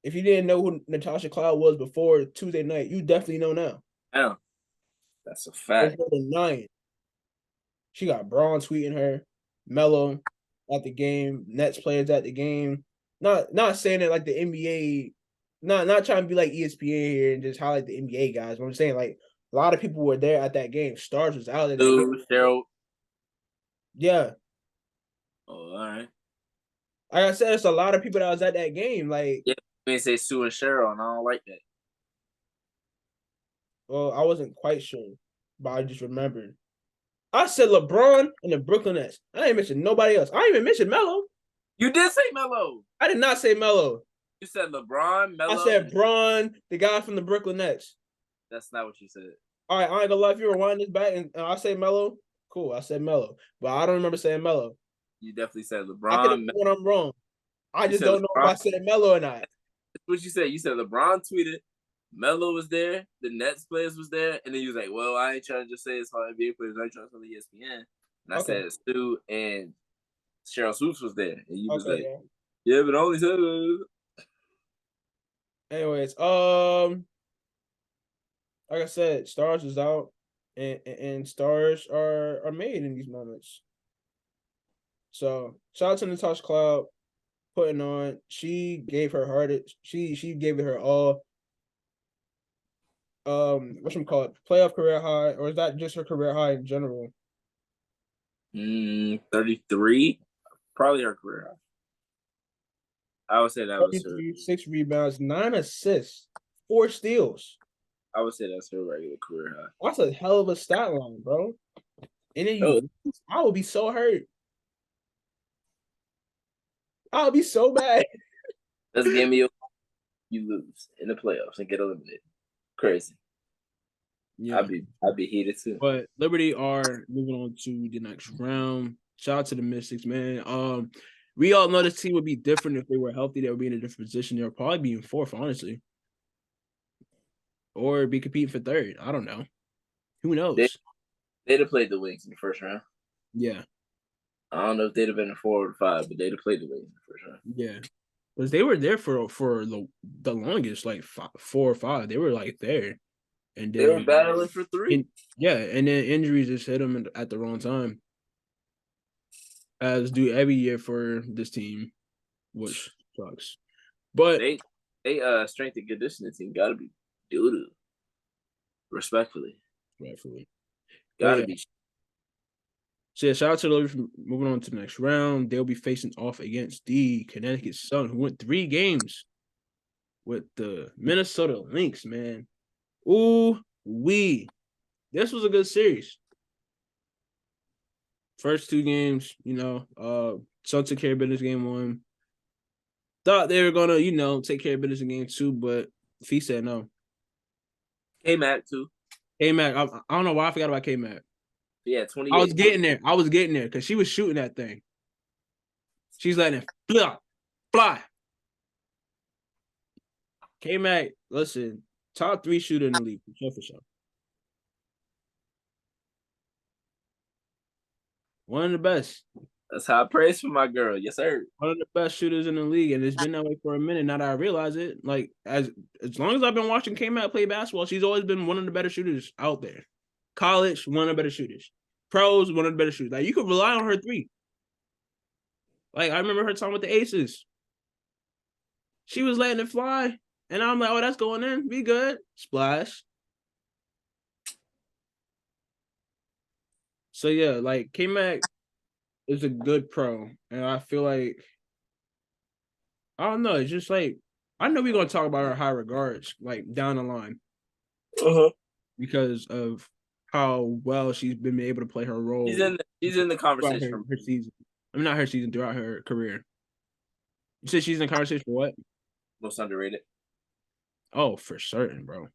if you didn't know who Natasha Cloud was before Tuesday night, you definitely know now. Yeah, that's a fact. She got Braun tweeting her, Melo at the game, Nets players at the game. Not saying it like the NBA. Not trying to be like ESPN here and just highlight the NBA guys. But I'm saying like a lot of people were there at that game. Stars was out at that game. Cheryl. Yeah. Oh, all right. Like I said, it's a lot of people that was at that game. Like, yeah, they say Sue and Cheryl, and I don't like that. Well, I wasn't quite sure, but I just remembered. I said LeBron and the Brooklyn Nets. I ain't mentioned nobody else. I ain't even mentioned Melo. You did say Melo. I did not say Melo. You said LeBron, Melo. I said Braun, the guy from the Brooklyn Nets. That's not what you said. All right, I ain't gonna lie. If you rewind this back and I say Melo, cool. I said Melo, but I don't remember saying Melo. You definitely said LeBron. I could have when I'm wrong. I just don't know if I said Melo or not. That's what you said. You said LeBron tweeted, Melo was there, the Nets players was there, and then you was like, "Well, I ain't trying to just say it's all NBA players. I ain't trying to say ESPN." And I said Stu and Cheryl Swoops was there, and you was like, "Yeah, but only said." Anyways, like I said, stars is out, and stars are made in these moments. So shout out to Natasha Cloud putting on. She gave her heart. She gave it her all. Whatchamacallit, playoff career high, or is that just her career high in general? 33, probably her career high. I would say that was her. 6 rebounds, 9 assists, 4 steals. I would say that's her regular career high. That's a hell of a stat line, bro. And then I would be so hurt. I would be so bad. Let's give me you lose in the playoffs and get eliminated. Crazy. Yeah, I'd be heated too. But Liberty are moving on to the next round. Shout out to the Mystics, man. We all know this team would be different if they were healthy. They would be in a different position. They would probably be in 4th, honestly, or be competing for 3rd. I don't know. Who knows? They'd have played the Wings in the first round. Yeah. I don't know if they'd have been in 4 or 5, but they'd have played the Wings in the first round. Yeah. Because they were there for the longest, like 4 or 5. They were like there, and They were then battling for 3. and then injuries just hit them at the wrong time, as do every year for this team, which sucks. But They strength and conditioning team got to be doo doo. Respectfully, rightfully, but got to yeah. be. So yeah, shout out to those moving on to the next round. They'll be facing off against the Connecticut Sun, who went 3 games with the Minnesota Lynx, man. Ooh, this was a good series. First 2 games, Sun took care of business game 1. Thought they were gonna, take care of business in game 2, but Fee said no. K-Mac too. K-Mac, I don't know why I forgot about K-Mac. Yeah, 28. I was getting there because she was shooting that thing. She's letting it fly. K-Mac, listen, top 3 shooter in the league, for sure. One of the best. That's high praise for my girl. Yes, sir. One of the best shooters in the league, and it's been that way for a minute. Now that I realize it, like as long as I've been watching K-Mac play basketball, she's always been one of the better shooters out there. College, one of the better shooters. Pros, one of the better shooters. Like you could rely on her 3. Like I remember her talking with the Aces. She was letting it fly, and I'm like, "Oh, that's going in. Be good, splash." So yeah, like K-Mac is a good pro, and I feel like I don't know. It's just like I know we're gonna talk about her high regards like down the line because of how well she's been able to play her role. She's in the conversation her season. I mean, not her season, throughout her career. You said she's in the conversation for what? Most underrated. Oh, for certain, bro.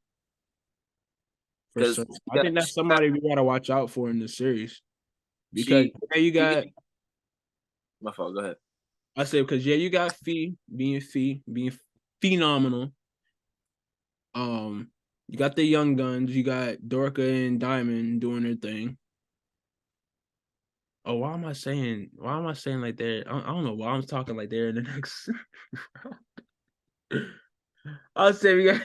For certain. I think that's somebody we gotta watch out for in this series. Because you got my fault. Go ahead. I said because you got Fee being phenomenal. You got the young guns. You got Dorka and Diamond doing their thing. Oh, why am I saying like that? I don't know why I'm talking like they're in the next I'll say we got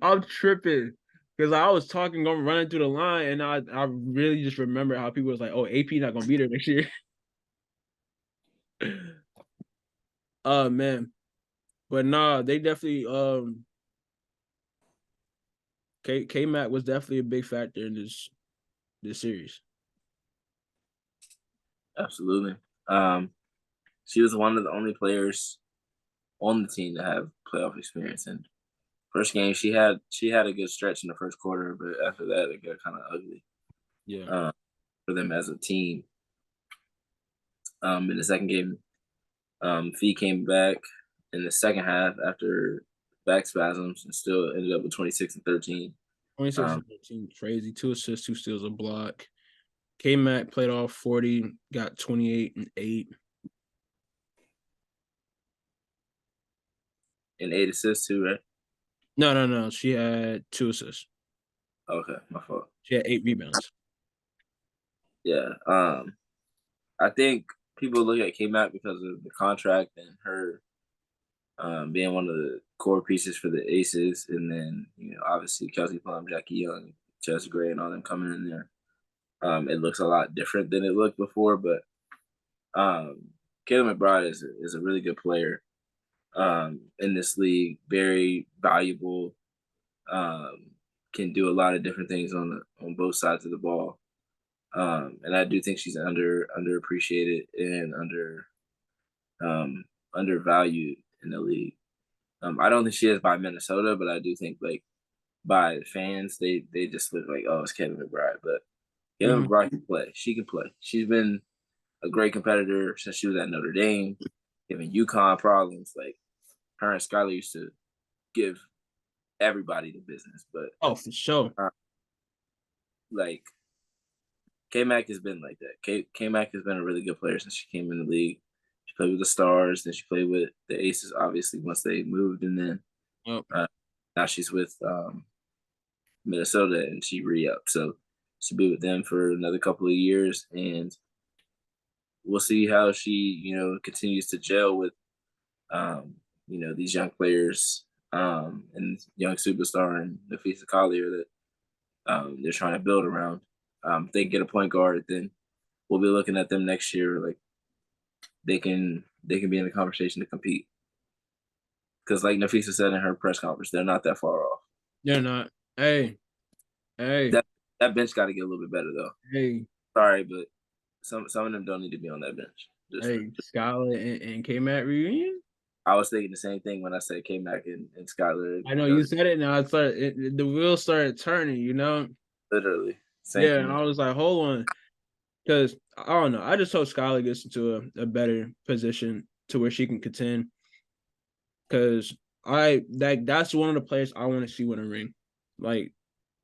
I'm tripping because I was going running through the line, and I really just remember how people was like, "Oh, AP not gonna be there next year." Oh man, but nah, they definitely K Mac was definitely a big factor in this series. Absolutely. She was one of the only players on the team to have playoff experience. And first game, she had a good stretch in the first quarter, but after that, it got kind of ugly. Yeah. For them as a team. In the second game, Fee came back in the second half after back spasms and still ended up with 26 and 13. 26 and 13, crazy. 2 assists, 2 steals, a block. K-Mac played off 40, got 28 and 8. And 8 assists too, right? No. She had 2 assists. Okay, my fault. She had 8 rebounds. Yeah. I think people look at K-Mac because of the contract and her being one of the core pieces for the Aces, and then obviously Kelsey Plum, Jackie Young, Chelsea Gray, and all them coming in there. It looks a lot different than it looked before, but Kayla McBride is a really good player in this league. Very valuable. Can do a lot of different things on both sides of the ball. And I do think she's underappreciated and undervalued in the league. I don't think she is by Minnesota, but I do think like by fans, they just look like, oh, it's Kevin McBride. But Kevin McBride can play. She can play. She's been a great competitor since she was at Notre Dame, giving UConn problems. Like her and Skylar used to give everybody the business. But for sure. Like K-Mac has been like that. K-Mac has been a really good player since she came in the league. She played with the Stars, then she played with the Aces, obviously, once they moved, and then now she's with Minnesota, and she re-upped. So she'll be with them for another couple of years, and we'll see how she, continues to gel with these young players and young superstar and Nafisa Collier that they're trying to build around. If they get a point guard, then we'll be looking at them next year. Like they can be in the conversation to compete. Because like Nafisa said in her press conference, they're not that far off. They're not. Hey, That that bench got to get a little bit better though. hey, Sorry, but some of them don't need to be on that bench. Skylar and K Matt reunion. I was thinking the same thing when I said K Mac and Skyler. I know you said it now. The wheels started turning. Literally same Yeah, for and me. I was like, hold on, because I don't know. I just hope Skylar gets into a better position to where she can contend. Because that's one of the players I want to see win a ring. Like,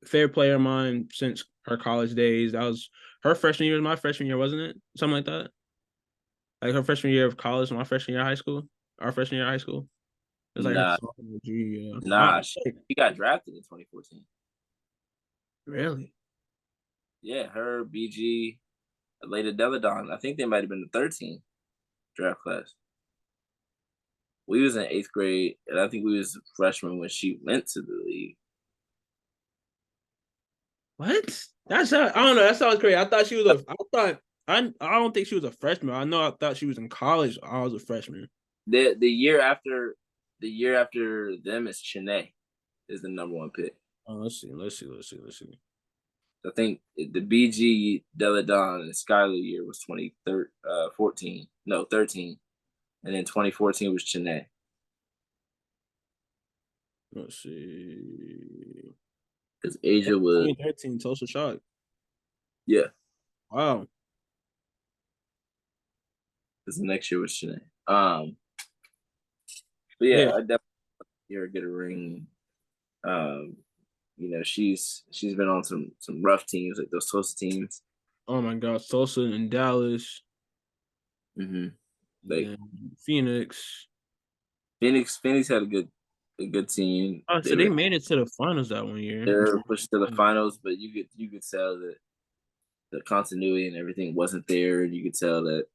fair player of mine since her college days. That was her freshman year. Was my freshman year, wasn't it? Something like that. Like her freshman year of college, my freshman year of high school. Our freshman year of high school. It was like her Nah, sophomore junior year. she got drafted in 2014. Really? Yeah, her BG, Leda Deladon. I think they might have been the 13 draft class. We was in 8th grade, and I think we was freshmen when she went to the league. What? I don't know. That sounds crazy. I thought she was a. I thought I don't think she was a freshman. I thought she was in college. I was a freshman. The year after them is Chennai is the number 1 pick. Oh, let's see. I think the BG Deladon and Skyler year was 2014. No, 13. And then 2014 was Chennai. Let's see. Because Asia was 2013, Tulsa Shock. yeah. Wow. Because the next year was Chennai. But Yeah. I definitely see her get a ring. She's been on some rough teams like those Tulsa teams. Oh my God, Tulsa and Dallas. Mm-hmm. Like Phoenix. Phoenix had a good team. Oh, so they made it to the finals that one year. They were pushed to the finals, but you could tell that the continuity and everything wasn't there. You could tell that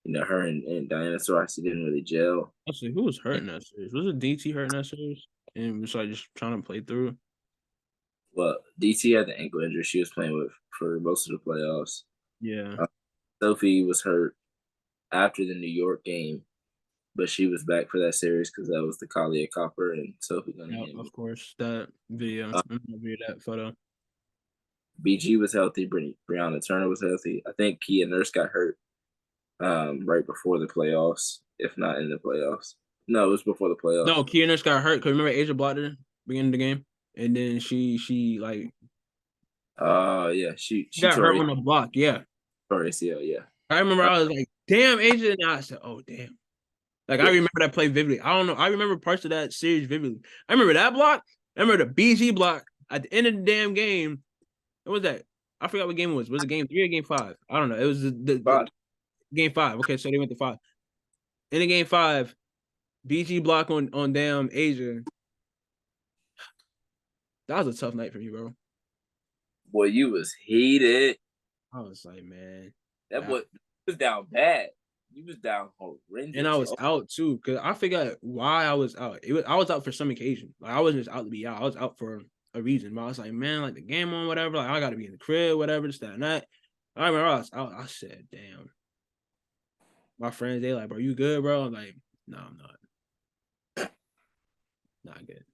her and Diana Taurasi didn't really gel. Actually, who was hurt in that series? Was it DT hurt in that series? And was like just trying to play through. Well, DT had the ankle injury she was playing with for most of the playoffs. Yeah. Sophie was hurt after the New York game, but she was back for that series because that was the Collier Copper and Sophie Cunningham. Yeah, of course. That video, that photo. BG was healthy. Brianna Turner was healthy. I think Kia Nurse got hurt right before the playoffs, if not in the playoffs. No, it was before the playoffs. No, Kia Nurse got hurt. Cause remember Asia blocked her beginning of the game, and then she like. Yeah, she got hurt on the block. Yeah. Or ACL, yeah. I remember I was like, "Damn, Asia," and I said, "Oh, damn." Like I remember that play vividly. I don't know. I remember parts of that series vividly. I remember that block. I remember the BG block at the end of the damn game. What was that? I forgot what game it was. Was it game 3 or game 5? I don't know. It was the game 5. Okay, so they went to 5. In the game 5, BG block on damn Asia. That was a tough night for me, bro. Boy, you was heated. I was like, man, that boy was down bad. You was down horrendous. And I was out too, because I forgot why I was out. I was out for some occasion. Like I wasn't just out to be out. I was out for a reason. But I was like, man, like the game on, whatever. Like I got to be in the crib, whatever, this, that, and that. I remember I was out. I said, damn. My friends, they like, bro, you good, bro? I'm like, no, I'm not. Not good.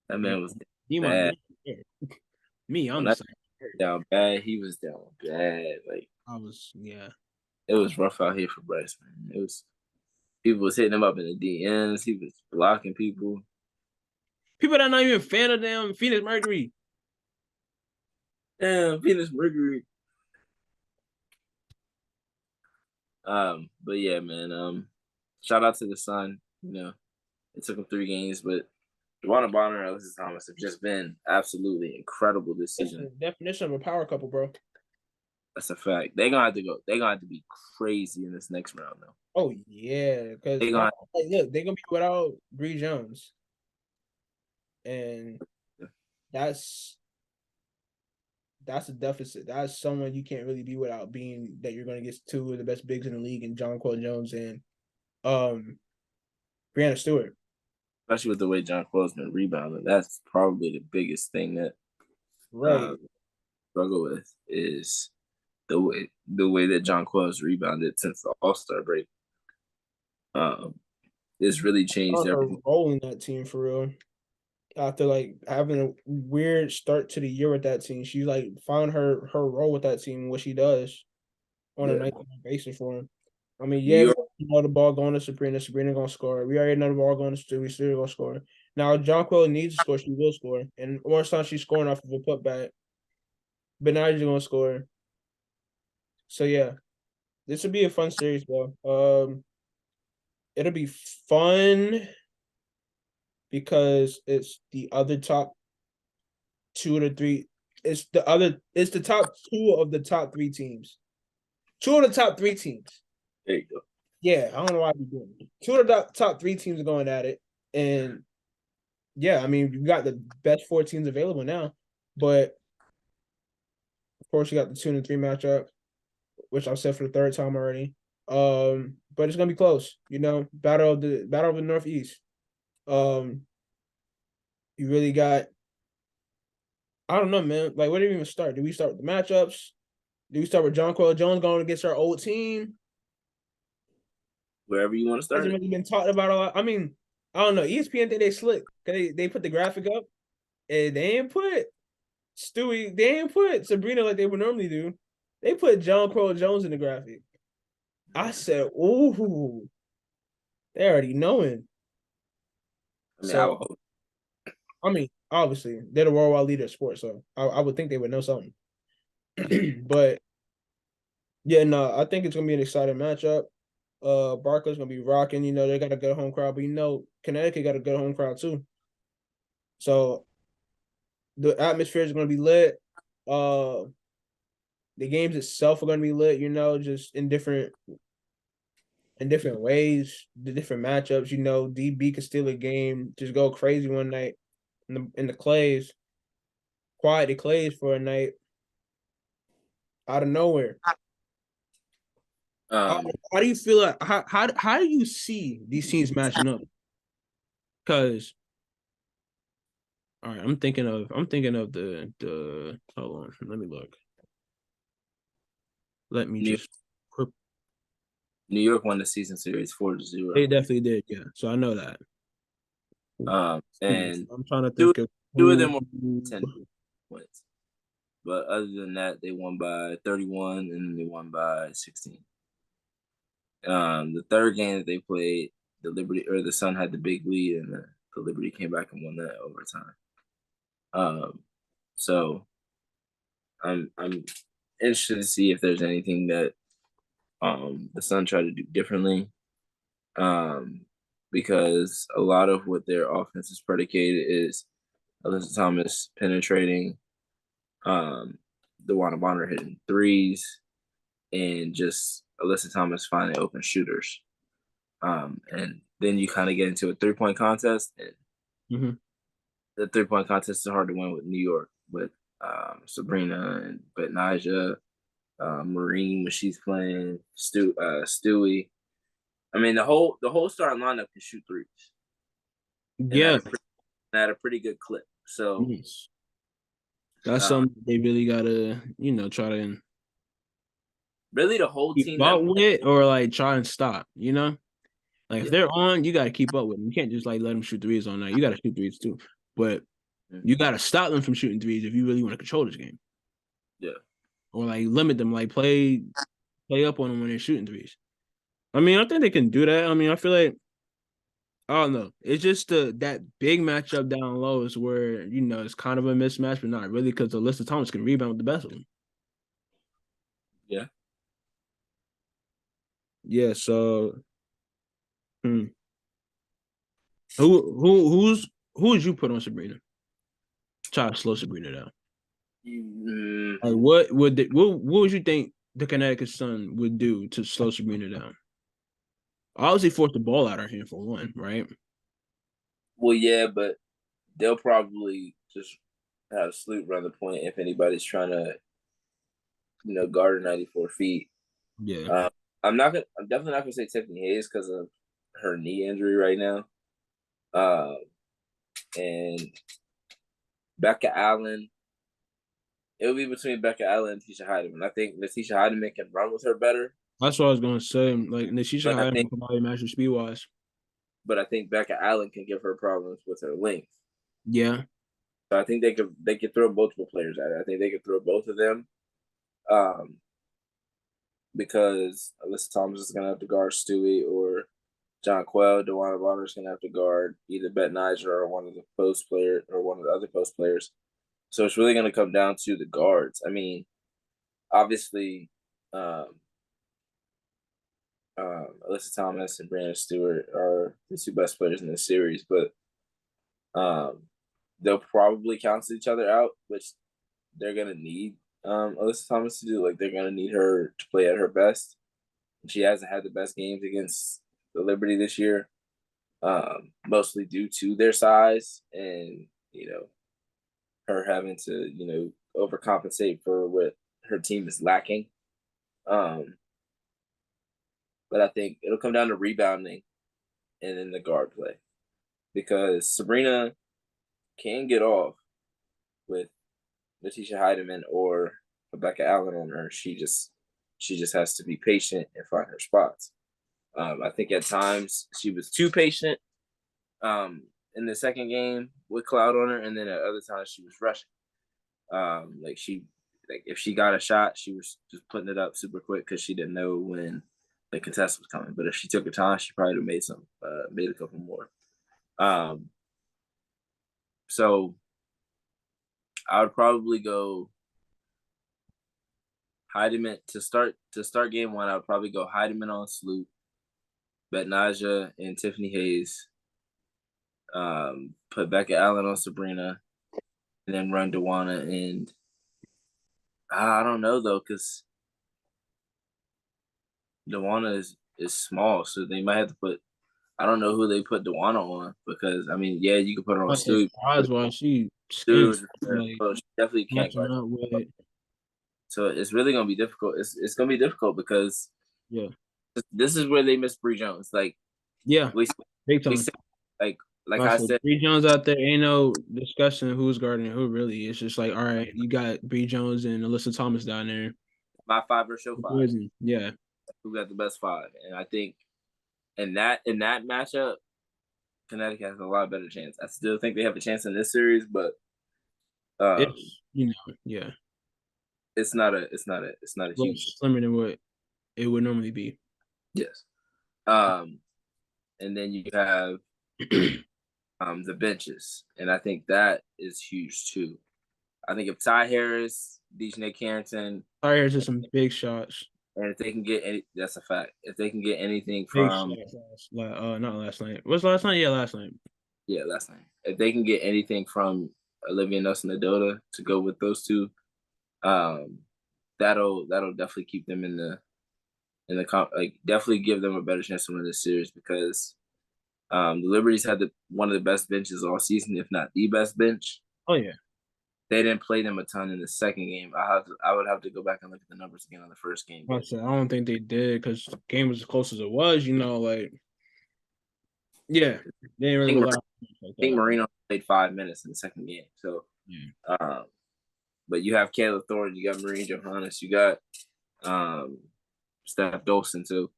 That man was bad. Me, I'm just like, down bad. He was down bad. Like I was, yeah. It was rough out here for Bryce, man. It was people was hitting him up in the DMs. He was blocking people. People that are not even a fan of them. Phoenix Mercury. Damn, Phoenix Mercury. But yeah, man. Shout out to the Sun. It took him 3 games, but DeWanna Bonner and Alyssa Thomas have just been absolutely incredible this season. That's the definition of a power couple, bro. That's a fact. They're gonna have to go. They're gonna have to be crazy in this next round, though. Oh yeah, because look, they're gonna be without Bree Jones, and that's a deficit. That's someone you can't really be without, being that you're gonna get 2 of the best bigs in the league, and John Cole Jones and Brianna Stewart. Especially with the way Jonquel's been rebounding. That's probably the biggest thing that Right. struggle with is the way that Jonquel's rebounded since the All-Star break. It's really changed Her everything. role in that team for real. After like having a weird start to the year with that team, she like found her role with that team, what she does on a nightly basis for him. I mean, New yeah, we York, know the ball going to Sabrina. Sabrina gonna score. We already know the ball going to Stu. Stu gonna score. Now, Jonquel needs to score. She will score, and more times she's scoring off of a putback. But now she's gonna score. So yeah, this would be a fun series, though. It'll be fun because it's the other top two to three. It's the top two of the top three teams. Two of the top three teams. there you go. Yeah, I don't know why we're doing it. Two of the top three teams are going at it. And yeah, I mean, you got the best four teams available now. But of course, you got the 2 and 3 matchup, which I've said for the third time already. But it's gonna be close, battle of the Northeast. You really got, I don't know, man. Like, where do we even start? Do we start with the matchups? Do we start with Jonquel Jones going against our old team? Wherever you want to start Hasn't really been talked about a lot. I mean, I don't know. ESPN think they slick. They put the graphic up and they ain't put Stewie. They ain't put Sabrina like they would normally do. They put Jonquel Jones in the graphic. I said, ooh, they already knowing. I mean, I would So, hope. I mean, obviously, they're the worldwide leader of sports, so I would think they would know something. But yeah, no, I think it's gonna be an exciting matchup. Barker's gonna be rocking. They got a good home crowd, but Connecticut got a good home crowd too. So the atmosphere is gonna be lit. The games itself are gonna be lit. Just in different ways, the different matchups. DB could steal a game, just go crazy one night in the Clays, quiet the Clays for a night out of nowhere. How do you feel like how do you see these teams matching up? Because all right, I'm thinking of the hold on, let me look. Let me New, just New York won the season series 4-0. They definitely did, yeah. So I know that. And I'm trying to two, think of two of them were 10 wins. But other than that, they won by 31 and they won by 16. The third game that they played, the Sun had the big lead, and the Liberty came back and won that overtime. So I'm interested to see if there's anything that the Sun tried to do differently. Because a lot of what their offense is predicated is Alyssa Thomas penetrating, DeWanna Bonner hitting threes, and just Alyssa Thomas finding open shooters. And then you kind of get into a 3-point contest, and the 3-point contest is hard to win with New York, with Sabrina and Betnaja, Marine when she's playing, Stewie. I mean, the whole starting lineup can shoot threes, and yeah, at a pretty good clip. So that's something they really gotta, try to really the whole keep team up with or like try and stop. Like if they're on, you gotta keep up with them. You can't just like let them shoot threes all night. You gotta shoot threes too, but you gotta stop them from shooting threes if you really want to control this game. Yeah, or like limit them, like play up on them when they're shooting threes. I mean, I think they can do that. I mean, I feel like I don't know. It's just that big matchup down low is where it's kind of a mismatch, but not really because Alyssa Thomas can rebound with the best of them. Yeah. Yeah. So, who who would you put on Sabrina? Try to slow Sabrina down. Like what would you think the Connecticut Sun would do to slow Sabrina down? Obviously, force the ball out of her hand for one, right? Well, yeah, but they'll probably just have Sloot run the point if anybody's trying to, guard her 94 feet. Yeah. I'm definitely not gonna say Tiffany Hayes because of her knee injury right now. And Becca Allen. It'll be between Becca Allen and Tisha Heidemann. I think Tisha Heidemann can run with her better, That's what I was gonna say. Like Nishisha but I Hyman think can probably match her speed wise. Becca Allen can give her problems with her length. Yeah. So I think they could throw multiple players at her. I think they could throw both of them. Because Alyssa Thomas is gonna have to guard Stewie or John Quell. DeWanna Bonner is gonna have to guard either Bet Niger or one of the post players or one of the other post players. So it's really gonna come down to the guards. I mean, obviously, Alyssa Thomas and Brandon Stewart are the two best players in this series, but they'll probably cancel each other out, which they're gonna need Alyssa Thomas to do. Like they're gonna need her to play at her best. She hasn't had the best games against the Liberty this year, mostly due to their size and her having to overcompensate for what her team is lacking. But I think it'll come down to rebounding and then the guard play because Sabrina can get off with Natisha Heidemann or Rebecca Allen on her. She just has to be patient and find her spots. I think at times she was too patient in the second game with Cloud on her, and then at other times she was rushing. If she got a shot, she was just putting it up super quick because she didn't know when the contest was coming. But if she took her time, she probably would have made a couple more. So I would probably go Heidemann to start game one. I would probably go Heidemann on Sloop, Betnaja and Tiffany Hayes. Put Becca Allen on Sabrina, and then run DeWanna. And I don't know though, because DeWanna is small, so they might have to put. I don't know who they put DeWanna on because I mean, yeah, you could put her on I said Stu. size wise, she Stu skinny. Like she definitely can't matching guard. up with So it's really gonna be difficult. It's gonna be difficult because yeah. this is where they miss Bree Jones. Like Yeah. we Big we time. said, like I I said said, Bree Jones out there ain't no discussion who's guarding who really. It's just like, all right, you got Bree Jones and Alyssa Thomas down there. my five or show five. Poison. Yeah. Who got the best five? And I think in that matchup, Connecticut has a lot better chance. I still think they have a chance in this series, but It's yeah. it's not a Well, huge slimmer than what it would normally be. yes. And then you have the benches, and I think that is huge too. I think if Ty Harris, Dejanay Carrington, Fires are some big shots. and if they can get that's a fact. If they can get anything Big from shots. Not last night. What's last night? Yeah, last night. last night. If they can get anything from Olivia Nelson-Adota to go with those two, that'll definitely keep them in the definitely give them a better chance to win this series because the Liberties had one of the best benches all season, if not the best bench. Oh yeah. They didn't play them a ton in the second game. I would have to go back and look at the numbers again on the first game. I don't think they did because the game was as close as it was. Yeah, they didn't really I think Marino played 5 minutes in the second game. So, but you have Kayla Thornton, you got Marie Johannes, you got Steph Dolson too.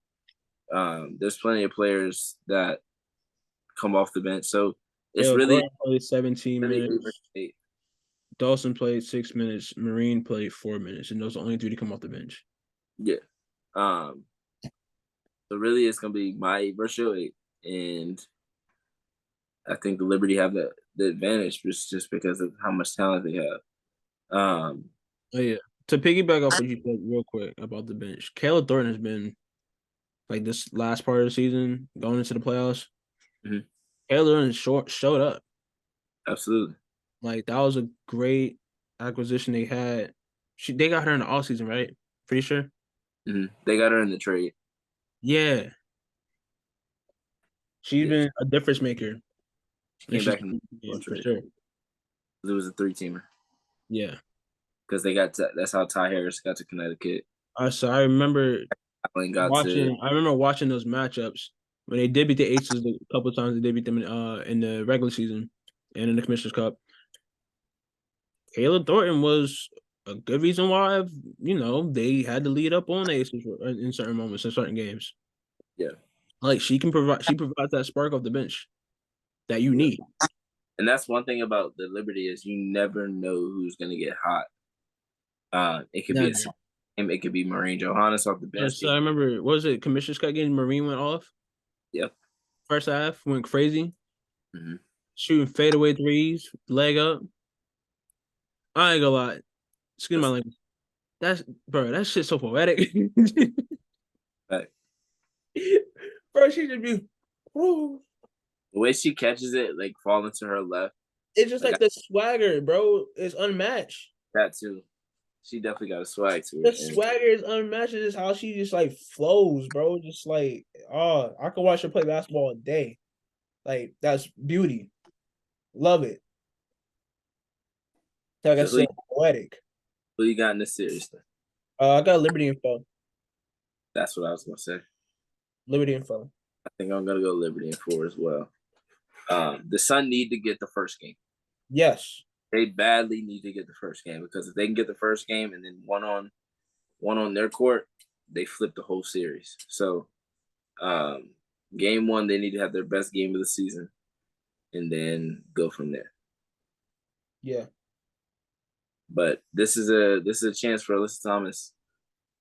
There's plenty of players that come off the bench. So it's really played 17 minutes. Dawson played 6 minutes. Marine played 4 minutes, and those are the only three to come off the bench. Yeah. So really, it's gonna be my 8 versus your 8, and I think the Liberty have the advantage just because of how much talent they have. Oh yeah. To piggyback off what you said real quick about the bench, Kayla Thornton has been like this last part of the season going into the playoffs. Mm-hmm. Kayla Thornton showed up. Absolutely. Like that was a great acquisition they had. They got her in the off season, right? Pretty sure. Mm-hmm. They got her in the trade. Yeah. She's been a difference maker. She came back in for sure. It was a 3-teamer. Yeah. Because that's how Ty Harris got to Connecticut. So I remember I remember watching those matchups, When they did beat the Aces a couple of times, they did beat them in the regular season and in the Commissioner's Cup. Caleb Thornton was a good reason why they had to lead up on the Aces in certain moments in certain games. Yeah. Like she provides that spark off the bench that you Yeah. need. And that's one thing about the Liberty is you never know who's gonna get hot. It could be it could be Marine Johannes off the bench. So I remember, what was it, Commissioner's Cup game? Marine went off. Yep. First half went crazy, Mm-hmm. shooting fadeaway threes, leg up. I ain't gonna lie. Excuse my language. That shit's so poetic. Right. Bro, she should be. Bro. The way she catches it, like falling to her left. It's just like the swagger, bro, is unmatched. That too. She definitely got a swag to The it. swagger is unmatched. It's just how she just like flows, bro. Just like, I could watch her play basketball all day. Like, that's beauty. Love it. Like I said, poetic. Who you got in this series then? I got Liberty info. That's what I was gonna say. Liberty info. I think I'm gonna go Liberty in 4 as well. The Sun need to get the first game. Yes. They badly need to get the first game because if they can get the first game and then one on their court, they flip the whole series. So game 1, they need to have their best game of the season and then go from there. Yeah. But this is a chance for Alyssa Thomas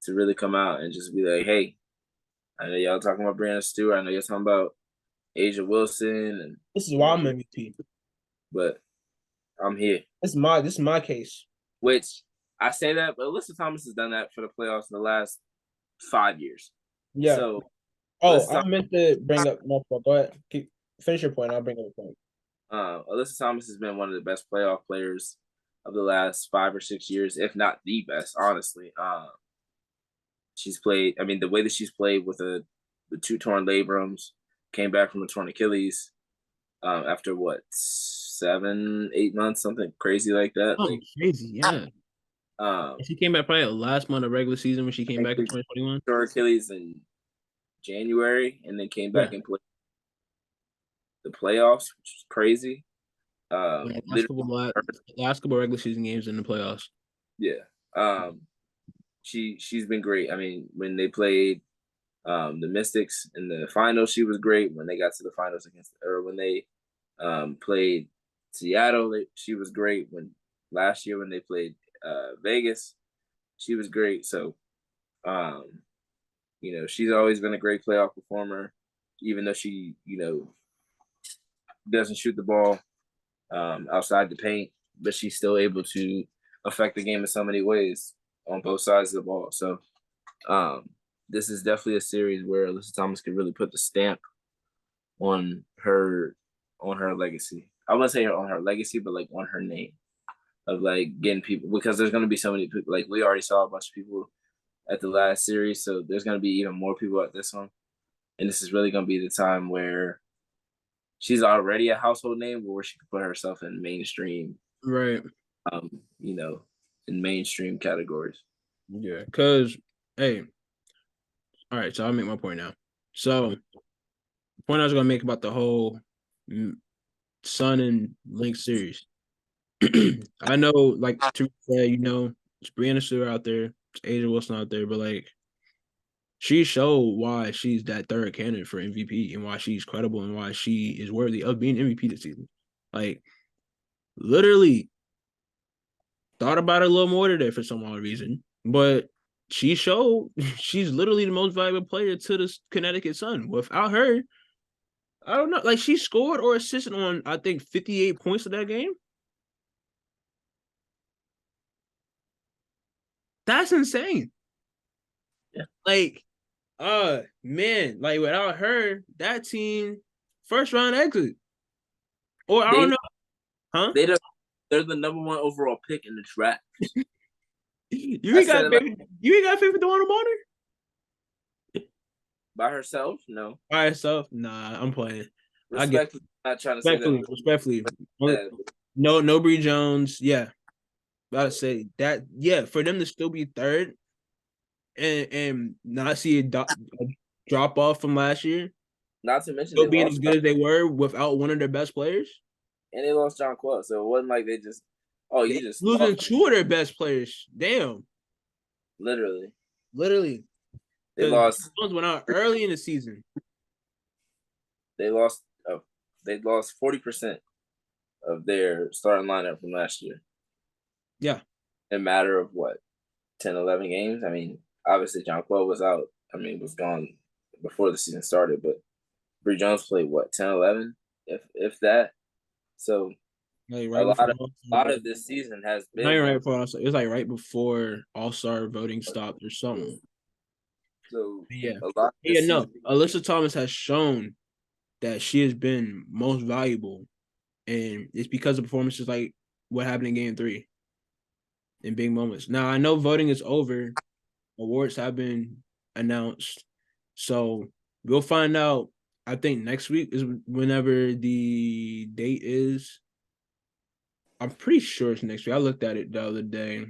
to really come out and just be like, hey, I know y'all talking about Brianna Stewart. I know y'all talking about Asia Wilson, and this is why I'm MVP. But I'm here. This is my case. Which I say that, but Alyssa Thomas has done that for the playoffs in the last 5 years. Yeah. So, I meant to bring up. No, go ahead. Finish your point. I'll bring up a point. Alyssa Thomas has been one of the best playoff players of the last 5 or 6 years, if not the best, honestly. She's played. I mean, the way that she's played with the 2 torn labrums, came back from a torn Achilles after what 7, 8 months, something crazy like that. Oh, like, crazy, yeah. She came back probably last month of regular season when she came back in 2021. Torn Achilles in January, and then came back and played the playoffs, which was crazy. Last couple regular season games in the playoffs. Yeah. She's been great. I mean, when they played the Mystics in the finals, she was great. When they got to the finals when they played Seattle, she was great. When last year when they played Vegas, she was great. So, she's always been a great playoff performer, even though she, doesn't shoot the ball outside the paint, but she's still able to affect the game in so many ways on both sides of the ball. So this is definitely a series where Alyssa Thomas could really put the stamp on her legacy. I wouldn't say on her legacy, but like on her name of like getting people, because there's going to be so many people. Like we already saw a bunch of people at the last series, so there's going to be even more people at this one. And this is really going to be the time where she's already a household name, where she can put herself in mainstream, right? In mainstream categories. Yeah, because hey, all right. So I'll make my point now. So the point I was gonna make about the whole Sun and Link series. I know, like Tariq said, it's Brianna Stewart out there, it's Asia Wilson out there, but like she showed why she's that third candidate for MVP and why she's credible and why she is worthy of being MVP this season. Like, literally thought about it a little more today for some odd reason, but she showed she's literally the most valuable player to the Connecticut Sun. Without her, I don't know. Like, she scored or assisted on, I think, 58 points of that game. That's insane. Yeah. Like, man, like without her, that team first round exit. Or I don't know. Huh? They're the number 1 overall pick in the draft. You ain't got faith with DeWanna Bonner? By herself? No. By herself? Nah, I'm playing. Respectfully, I'm not trying to say that. Respectfully. No Bree Jones. Yeah. Gotta say that, yeah, for them to still be third and not see a drop off from last year, Not to mention Still they being as lost, good as they were without one of their best players. and they lost John Quell, so it wasn't like they just, oh, you They just losing lost. two of their best players. Damn, Literally, literally. they Because lost. Jones went out early in the season. They lost. They lost 40% of their starting lineup from last year. Yeah, In a matter of what, 10, 11 games. I mean, obviously John Quell was out. I mean, was gone before the season started, but Bree Jones played what, 10, 11, if that. So like a right lot before of All-Star a lot break. of this season has Not been even right them. before All-Star. It was like right before All-Star voting stopped or something. So But yeah, a lot of yeah. this No, season, Alyssa Thomas has shown that she has been most valuable, and it's because of performances like what happened in Game 3 in big moments. Now I know voting is over. Awards have been announced, so we'll find out. I think next week is whenever the date is. I'm pretty sure it's next week. I looked at it the other day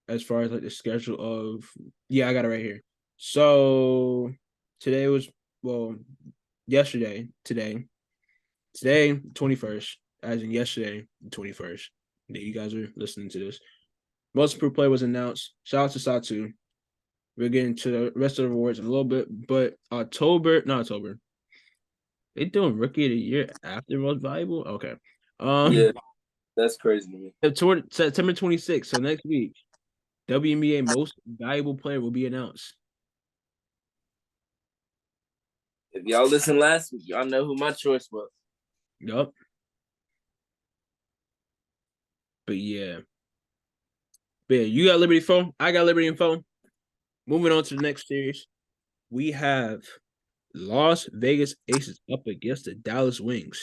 as far as like the schedule of I got it right here. So today was yesterday, today 21st, as in yesterday, 21st. That you guys are listening to this. Most improved player was announced. Shout out to Satu. We're getting to the rest of the awards in a little bit, but not October. They doing rookie of the year after most valuable? Okay. yeah, that's crazy to me. September 26th, so next week, WNBA most valuable player will be announced. If y'all listened last week, y'all know who my choice was. Yup. But yeah. You got Liberty phone. I got Liberty phone. Moving on to the next series. We have Las Vegas Aces up against the Dallas Wings.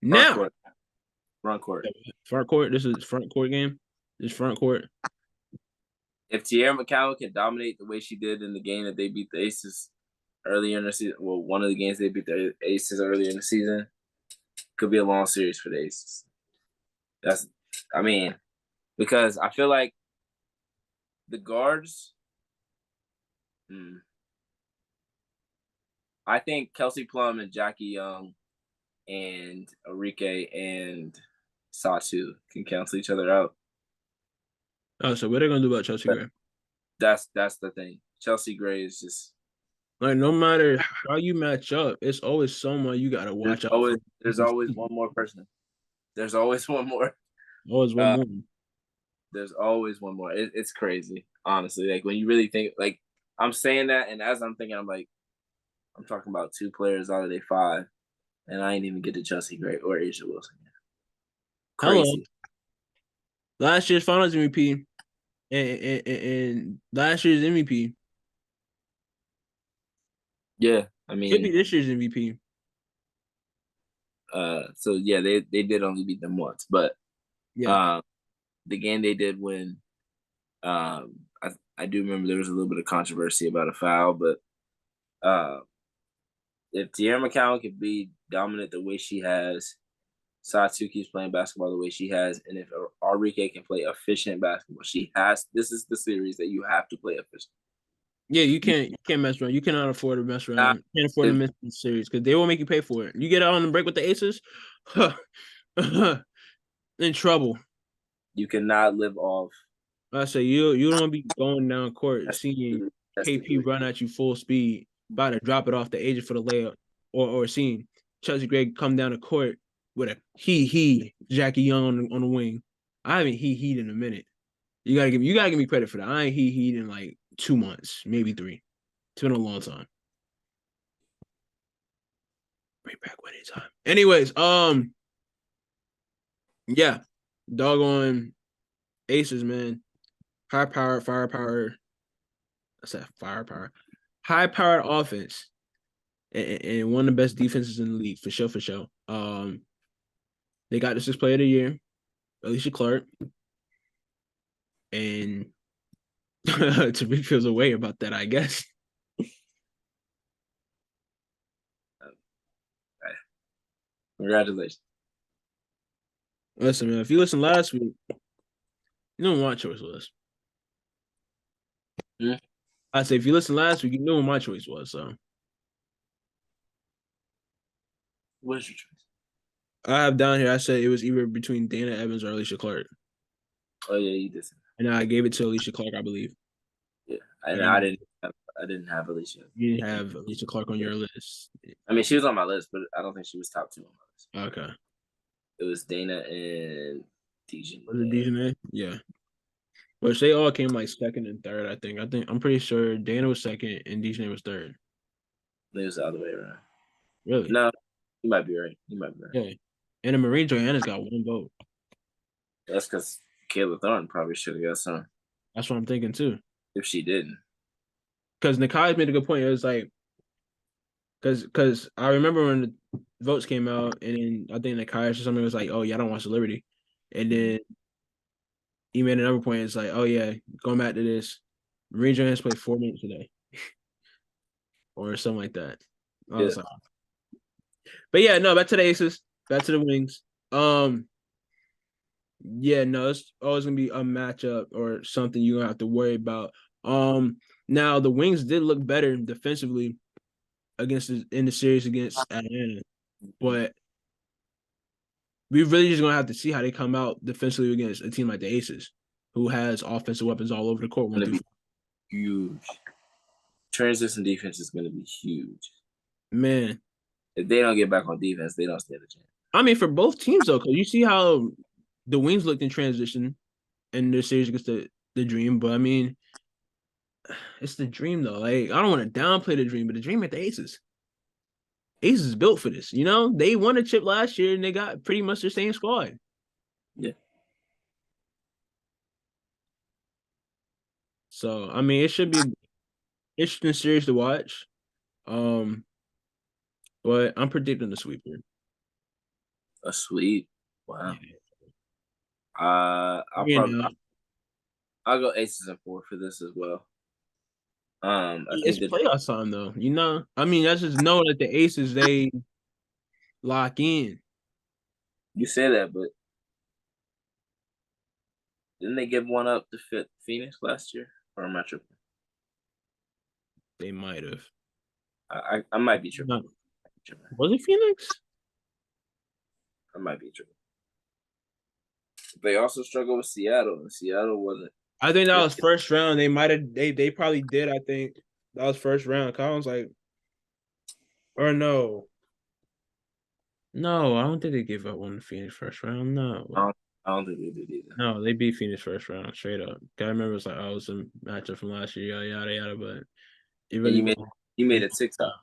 Front Now, court. Front court. front court. This is front court game. This front court. If Tierra McCallum can dominate the way she did in the game that they beat the Aces earlier in the season, well, one of the games they beat the Aces earlier in the season, could be a long series for the Aces. I mean, because I feel like the guards, I think Kelsey Plum and Jackie Young and Enrique and Satu can cancel each other out. Oh, so what are they gonna do about Chelsea Gray? That's the thing. Chelsea Gray is just like no matter how you match up, it's always someone you gotta watch out for. There's always one more person. There's always one more. Always one more. There's always one more. It's crazy, honestly. Like when you really think, like I'm saying that, and as I'm thinking, I'm like, I'm talking about 2 players out of their 5, and I ain't even get to Chelsea Gray or Asia Wilson yet. Hello. Crazy. Last year's Finals MVP and last year's MVP. Yeah, I Could be mean, this year's MVP. so yeah, they did only beat them once, but Yeah. the game they did win. I do remember there was a little bit of controversy about a foul, but if Tierra McCowan could be dominant the way she has, Satu keeps playing basketball the way she has, and if Enrique can play efficient basketball, she has. This is the series that you have to play efficient. Yeah, you can't mess around. You cannot afford to mess around. You can't afford to miss the series because they will make you pay for it. You get out on the break with the Aces, in trouble. You cannot live off. I say you don't want to be going down court seeing That's KP run at you full speed, about to drop it off the agent for the layup, or seeing Chelsea Gray come down the court with a he Jackie Young on the wing. I haven't he in a minute. You gotta give me credit for that. I ain't he in like 2 months, maybe 3. It's been a long time. Bring back winning time. Anyways, yeah, doggone Aces, man. High power, firepower. I said firepower. High powered offense and one of the best defenses in the league for sure, for sure. They got the 6th player of the year, Alicia Clark, and Tariq feels a way about that, I guess. Congratulations. Listen, man, if you listened last week, you know what my choice was. I say if you listened last week, you knew what my choice was. So What's your choice? I have down here. I said it was either between Dana Evans or Alicia Clark, Oh yeah, you did. and I gave it to Alicia Clark, I believe. Yeah, and And I didn't have Alicia. you didn't have Alicia Clark on your list. I mean, she was on my list, but I don't think she was top 2 on my Okay. list. It was Dana and Dejanay. Was it Dejanay? Yeah. But they all came like second and third, I think. I'm pretty sure Dana was second and Dejanay was third. It was the other way around. Really? No, you might be right. You might be right. Yeah. And then Marie Joanna's got 1 vote. That's because Kayla Thornton probably should have got some That's what I'm thinking too. if she didn't. Because Nakai made a good point. It was like, because I remember when the votes came out, and then I think Nakai or something was like, "Oh yeah, I don't want celebrity," and then he made another point. It's like, "Oh yeah, going back to this, Marie Joanna's played 4 minutes today, or something like that." I was like, but yeah, no, back to the Aces, back to the Wings. Yeah, no, it's always gonna be a matchup or something you're gonna have to worry about. Now the Wings did look better defensively in the series against Atlanta, but we really just gonna have to see how they come out defensively against a team like the Aces, who has offensive weapons all over the court. It's going to be huge. Transition defense is going to be huge. Man, if they don't get back on defense, they don't stand a chance. I mean, for both teams though, because you see how the Wings looked in transition in the series against the Dream, but I mean, it's the Dream though. Like I don't want to downplay the Dream, but the Dream at the Aces. Aces is built for this. You know, they won a chip last year and they got pretty much the same squad. Yeah. So I mean, it should be an interesting series to watch. But I'm predicting the sweep here. A sweep. Wow. Yeah. I'll go Aces and 4 for this as well. I It's think that playoff time though, you know. I mean, I just know that the Aces they lock in. you say that, but didn't they give one up to fit Phoenix last year? Or am I tripping? They might have. I might be tripping. Was it Phoenix? I might be tripping. They also struggled with Seattle, and Seattle wasn't. I think that was first round. They might have. They probably did. I think that was first round. Collins like, or no. No, I don't think they gave up on the Phoenix first round. No. I don't think they did either. No, they beat Phoenix first round, straight up. I remember it was like, oh, it was a matchup from last year, yada yada. But it really you made a TikTok.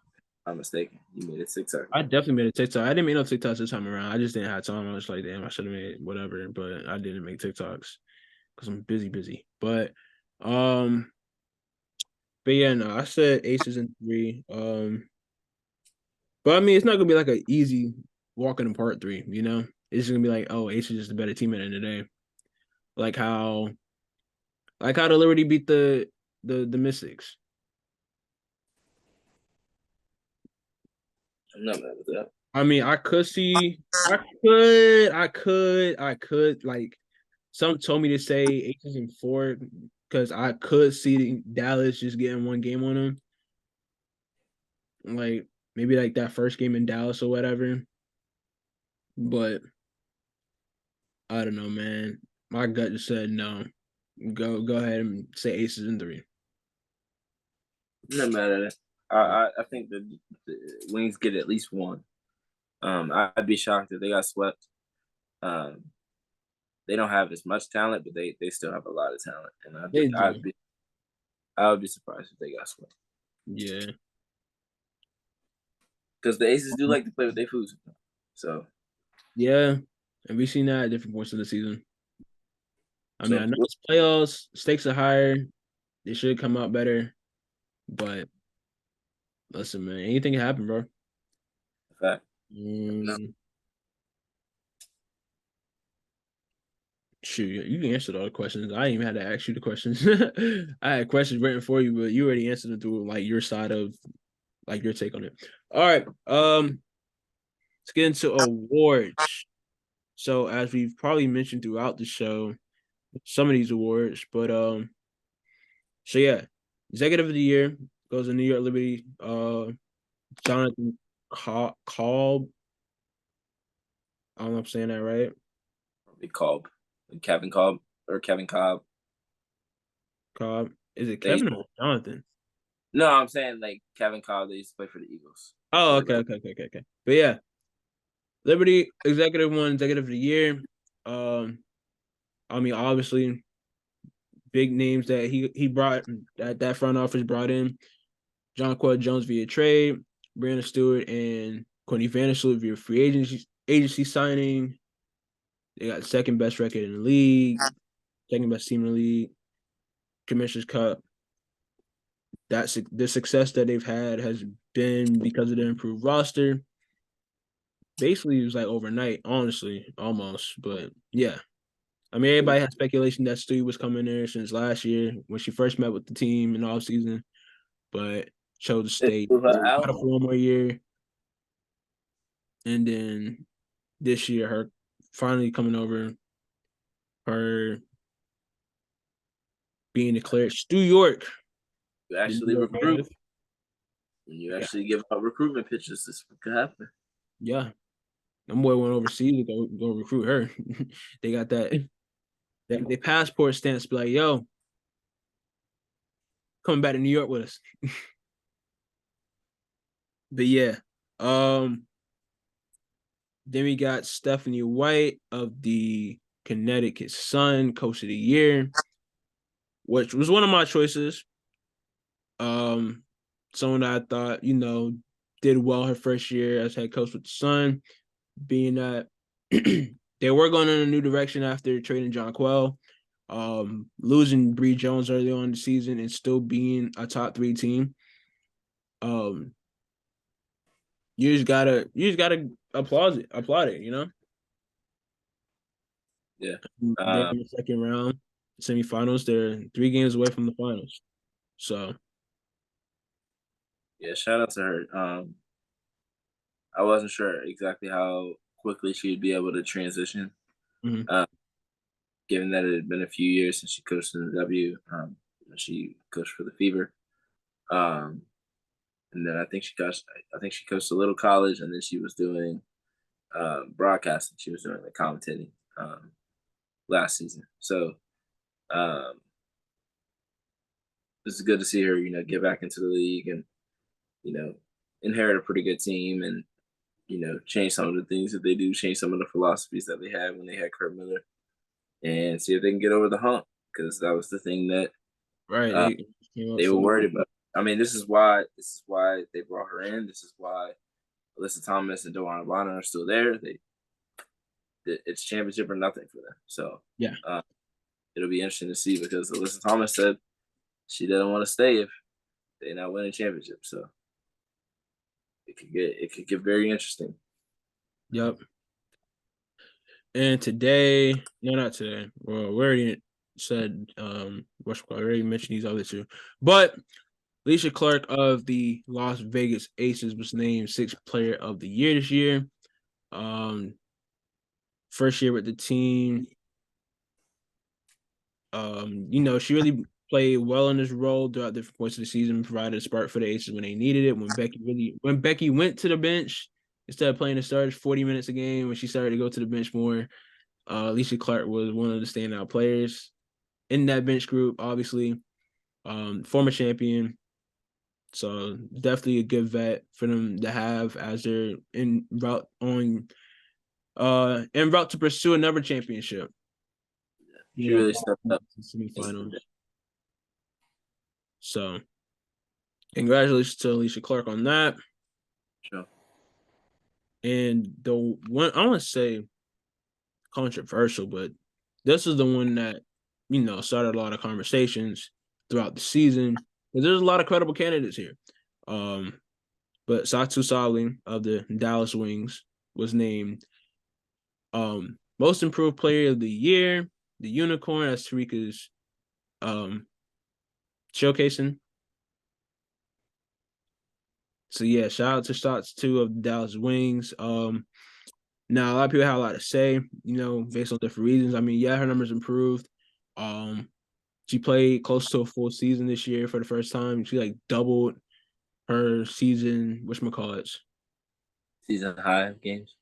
I'm mistaken. You made a TikTok. I definitely made a TikTok. I didn't make no TikToks this time around. I just didn't have time. I was like, damn, I should have made whatever, but I didn't make TikToks because I'm busy. But yeah, no, I said Aces in 3. But I mean, it's not gonna be like an easy walking in part 3. You know, it's gonna be like, oh, Aces is the better team at the end of the day. Like how the Liberty beat the Mystics. I'm not mad with that. I mean, I could like some told me to say Aces and 4 because I could see Dallas just getting 1 game on them. Like maybe like that first game in Dallas or whatever. But I don't know, man. My gut just said no. Go ahead and say Aces in 3. I'm not mad at it. I think the Wings get at least 1. I'd be shocked if they got swept. They don't have as much talent, but they still have a lot of talent, and I would be surprised if they got swept. Yeah, because the Aces do like to play with their food. So yeah, and we've seen that at different points of the season. I mean, I know it's playoffs, stakes are higher. They should come out better, but listen, man, anything can happen, bro. Fact. Shoot, you can answer all the questions. I didn't even have to ask you the questions. I had questions written for you, but you already answered them through like your side of like your take on it. All right. Let's get into awards. So as we've probably mentioned throughout the show, some of these awards, but so yeah, Executive of the Year goes to New York Liberty, Jonathan Cobb, I don't know if I'm saying that right. Probably Cobb, Kevin Cobb or Kevin Cobb. Cobb. Is it They Kevin or Jonathan? no, I'm saying like Kevin Cobb. They used to play for the Eagles. Oh, Quarterback. okay. But yeah, Liberty Executive won Executive of the Year. Um, I mean, obviously, big names that he brought that front office brought in: John Quell Jones via trade, Brandon Stewart and Courtney Vandersloot via free agency signing. They got the second best record in the league, second best team in the league, Commissioner's Cup. That's the success that they've had has been because of the improved roster. Basically, it was like overnight, honestly, almost. But yeah, I mean, everybody had speculation that Stu was coming there since last year when she first met with the team in the offseason, but chose to stay Out. for one more year. And then this year, her finally coming over, her being declared Stu York, You the New actually York recruit. native. When you Yeah, actually give out recruitment pitches, this could happen. yeah. Them boy went overseas to go recruit her. They got that their passport stamps be like, yo, coming back to New York with us. But yeah. Um, then we got Stephanie White of the Connecticut Sun, Coach of the Year, which was one of my choices. Someone that I thought, did well her first year as head coach with the Sun, being that they were going in a new direction after trading John Quell, losing Bree Jones early on in the season and still being a top 3 team. You just gotta applaud it, Yeah. They're in the second round, semifinals. They're 3 games away from the finals. So Yeah. Shout out to her. I wasn't sure exactly how quickly she'd be able to transition, mhm. uh, given that it had been a few years since she coached in the W. She coached for the Fever. Um, and then I think she coached a little college, and then she was doing broadcasting. She was doing the commentating last season. So um, it's good to see her, get back into the league and you know inherit a pretty good team and change some of the things that they do, change some of the philosophies that they had when they had Kurt Miller, and see if they can get over the hump because that was the thing that Right. uh, They came up they were so worried about. I mean, this is why they brought her in. This is why Alyssa Thomas and Dewan Bonner are still there. It's championship or nothing for them. So yeah. uh, it'll be interesting to see because Alyssa Thomas said she doesn't want to stay if they're not winning championships. So it could get very interesting. Yep. And today, no, not today. Well, we already said I already mentioned these other two. But Alicia Clark of the Las Vegas Aces was named 6th player of the year this year. Um First year with the team. She really played well in this role throughout different points of the season, provided a spark for the Aces when they needed it. When Becky went to the bench instead of playing the starters 40 minutes a game, when she started to go to the bench more, Alicia Clark was one of the standout players in that bench group, obviously. Former champion. So definitely a good vet for them to have as they're en route to pursue another championship. She really stepped up. Semifinals. So congratulations to Alicia Clark on that. Sure. And the one I want to say controversial, but this is the one that started a lot of conversations throughout the season because there's a lot of credible candidates here. But Satu Saling of the Dallas Wings was named most improved player of the year. The unicorn, as Tariq's um, showcasing. So yeah, shout out to Shots two of the Dallas Wings. Now a lot of people have a lot to say, based on different reasons. I mean, yeah, her numbers improved. She played close to a full season this year for the first time. She like doubled her season, whatchamacallits, Season high of games.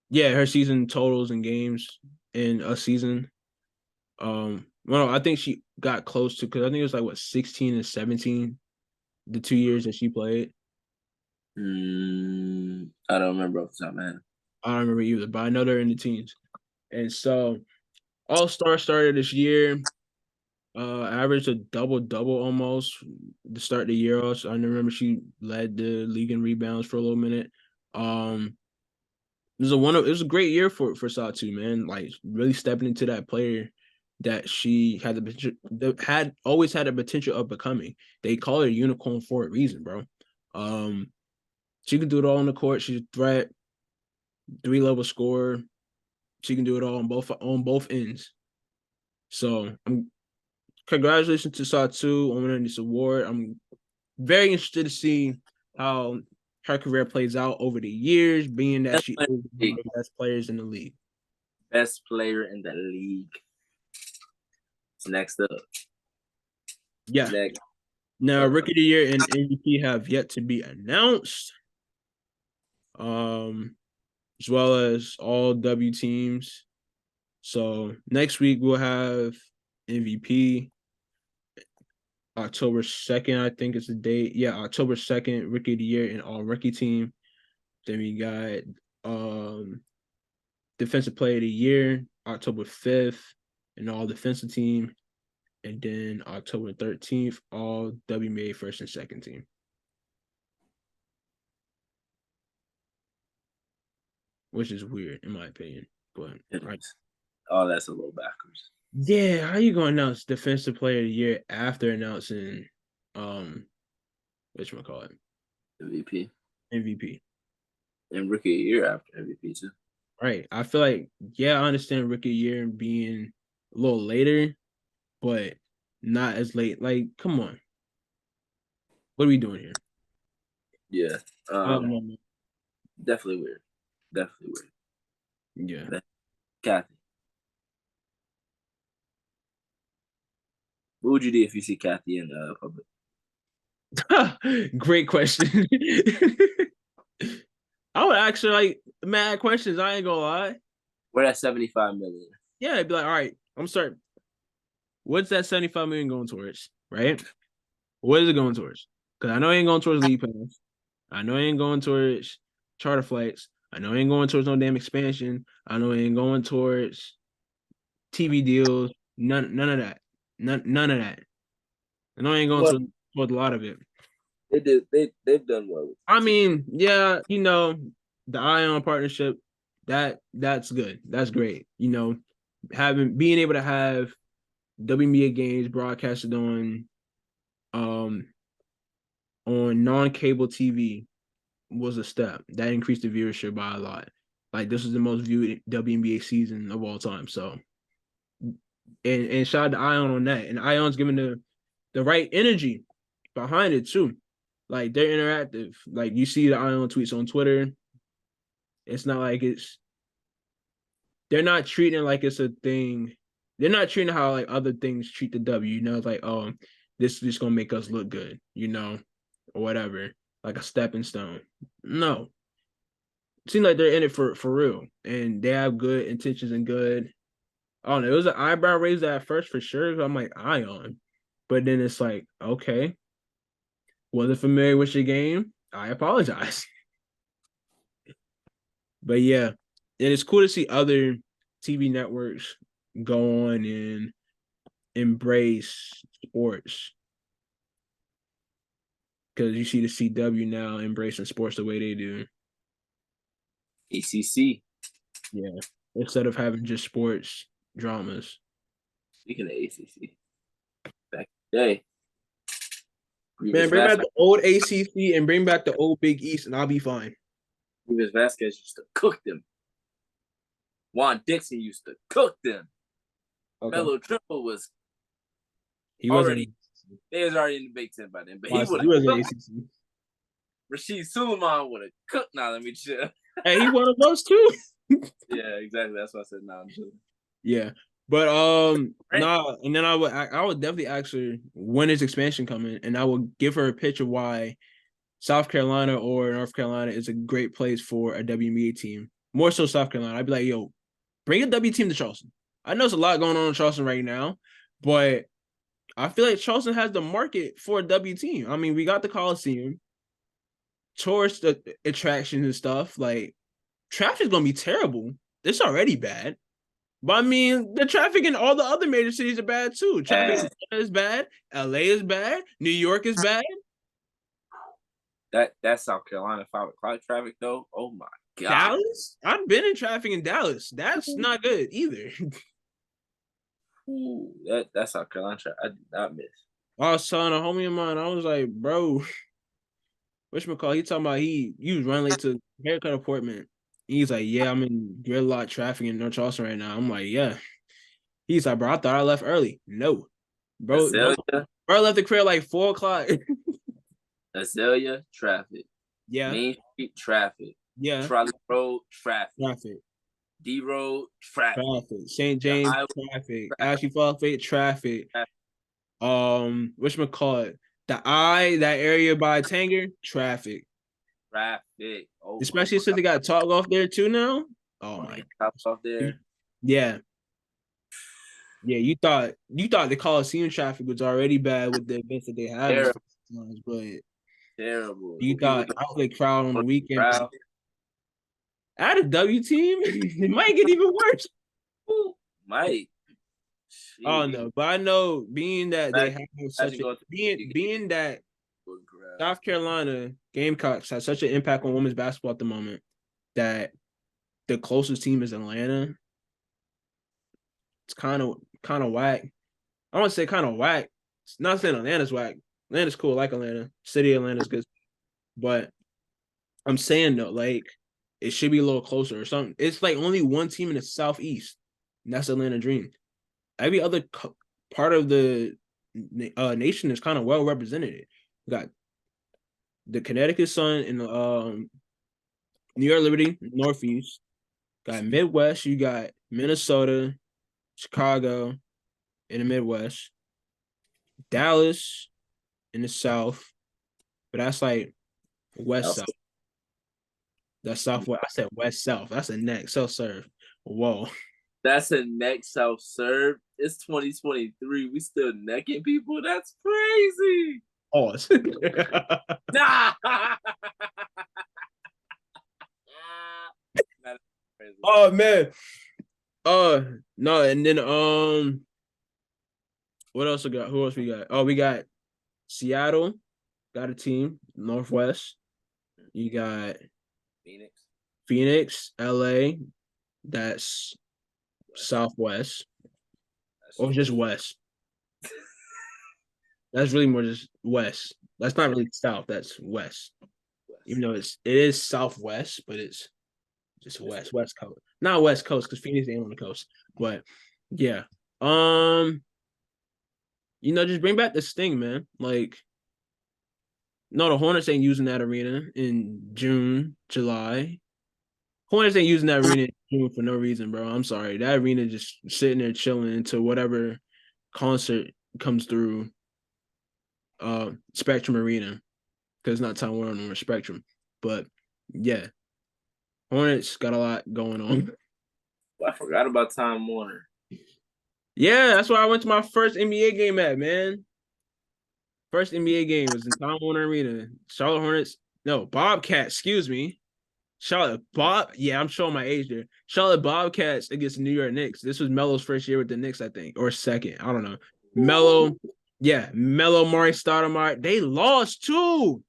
Yeah, her season totals and games in a season. Well, I think she got close to because I think it was like what 16 and 17 the 2 years that she played. I don't remember off the top of my head. I don't remember either, but I know they're in the teams. And so All Star started this year. Averaged a double almost to start the year off. So I remember she led the league in rebounds for a little minute. It was a great year for Satu, man. Like really stepping into that player that she had had always had the potential of becoming. They call her a unicorn for a reason, bro. She can do it all on the court. She's a threat, 3-level scorer. She can do it all on both ends. So congratulations to Satu on winning this award. I'm very interested to see how her career plays out over the years, being that she is one of the best players in the league. Best player in the league. It's next up. Yeah. Next. Now, Rookie of the Year and MVP have yet to be announced. As well as all W teams. So next week we'll have MVP. October 2nd, I think is the date. Yeah, October 2nd, Rookie of the Year and all rookie team. Then we got Defensive Player of the Year, October 5th, and all defensive team. And then October 13th, all WNBA first and second team. Which is weird, in my opinion. But right. Oh, that's a little backwards. Yeah, how you gonna announce Defensive Player of the Year after announcing whatchamacallit? MVP. MVP. And Rookie of the Year after MVP too. Right. I feel like, yeah, I understand Rookie of the Year being a little later, but not as late. Like, come on. What are we doing here? Yeah. Definitely weird. Definitely weird. Yeah. Kathy. What would you do if you see Kathy in public? Great question. I would ask her like mad questions. I ain't gonna lie. We're at 75 million. Yeah, I'd be like, all right, I'm starting. What's that 75 million going towards? Right? What is it going towards? Because I know it ain't going towards league pass. I know it ain't going towards charter flights. I know it ain't going towards no damn expansion. I know it ain't going towards TV deals. None of that. None of that. I know it ain't going towards a lot of it. They've done well. I mean, yeah, the Ion partnership, that's good. That's great. Being able to have WNBA games broadcasted on non-cable TV was a step. That increased the viewership by a lot. Like this is the most viewed WNBA season of all time. So and shout out to Ion on that. And Ion's giving the right energy behind it too. Like they're interactive. Like you see the Ion tweets on Twitter. It's not like they're not treating it like it's a thing. They're not treating how like other things treat the W. It's like, oh, this is just gonna make us look good, or whatever, like a stepping stone. No. It seems like they're in it for real. And they have good intentions and good. I don't know. It was an eyebrow raise at first for sure. I'm like, Ion. But then it's like, okay. Wasn't familiar with your game. I apologize. But yeah, and it's cool to see other TV networks go on and embrace sports. Because you see the CW now embracing sports the way they do. ACC. Yeah. Instead of having just sports dramas. Speaking of ACC, back in the day. Man, bring back the old ACC and bring back the old Big East, and I'll be fine. Rivas Vasquez used to cook them. Juan Dixon used to cook them. Okay. Melo Trimble was. He wasn't. They was already in the Big Ten by then, but he wasn't ACC. Rasheed Suleiman would have cooked. Now let me chill. Hey, he one of those too. Yeah, exactly. That's why I said now. Yeah, but and then I would definitely ask her when is expansion coming, and I would give her a pitch of why South Carolina or North Carolina is a great place for a WNBA team More so South Carolina. I'd be like, yo, bring a W team to Charleston. I know there's a lot going on in Charleston right now, but I feel like Charleston has the market for a W team. I mean, we got the Coliseum, tourist attractions and stuff. Like, traffic's gonna be terrible. It's already bad. But I mean, the traffic in all the other major cities are bad too. Traffic is bad. LA is bad. New York is bad. That South Carolina 5 o'clock traffic though. Oh my god. Dallas? I've been in traffic in Dallas. That's not good either. Ooh, that South Carolina traffic I did not miss. I was telling a homie of mine, I was like, bro, whatchamacallit, he talking about he was running late to haircut appointment. He's like, yeah, I'm in gridlock traffic in North Charleston right now. I'm like, yeah. He's like, bro, I thought I left early. No. Bro left the crib like 4 o'clock. Azalea traffic. Yeah. Main Street traffic. Yeah. Trolley Road traffic. Traffic. D Road traffic. St. James traffic. Ashley Fallfate traffic. Whatchamacallit? That area by Tanger, traffic. Traffic. Oh, especially since they got Talk off there too now. Oh my god. Off there. Yeah. Yeah, you thought the Coliseum traffic was already bad with the events that they had, but terrible. You thought outlet crowd on the weekend. Add a W team, it might get even worse. Might. Oh no, but I know being that they have such being that South Carolina Gamecocks has such an impact on women's basketball at the moment that the closest team is Atlanta. It's kind of whack. I want to say kind of whack. It's not saying Atlanta's whack. Atlanta's cool, like Atlanta. City of Atlanta's good. But I'm saying though, like, it should be a little closer or something. It's like only one team in the Southeast, and that's Atlanta Dream. Every other part of the nation is kind of well represented. We got the Connecticut Sun and the New York Liberty, Northeast. Got Midwest. You got Minnesota, Chicago in the Midwest, Dallas in the South, but that's like West South. That's Southwest. I said West South. That's a neck self serve. Whoa. That's a neck self serve. It's 2023. We still necking people. That's crazy. Pause. Nah. Oh man. No, and then what else we got? Who else we got? Oh, we got Seattle, got a team, Northwest. You got Phoenix, LA, that's Southwest. Or just West. That's really more just West. That's not really South, that's West. Even though it is Southwest, but it's just West Coast. Not West Coast, because Phoenix ain't on the coast. But yeah. Just bring back the Sting, man. Like, no, the Hornets ain't using that arena in June, July. Hornets ain't using that arena in June for no reason, bro. I'm sorry. That arena just sitting there chilling until whatever concert comes through Spectrum Arena. Because it's not Time Warner nor Spectrum. But yeah. Hornets got a lot going on. I forgot about Time Warner. Yeah, that's where I went to my first NBA game at, man. First NBA game was in Time Warner Arena. Charlotte Hornets. No, Bobcats, excuse me. Yeah, I'm showing my age there. Charlotte Bobcats against the New York Knicks. This was Melo's first year with the Knicks, I think, or second. I don't know. Melo, Mari Stoudemire. They lost too.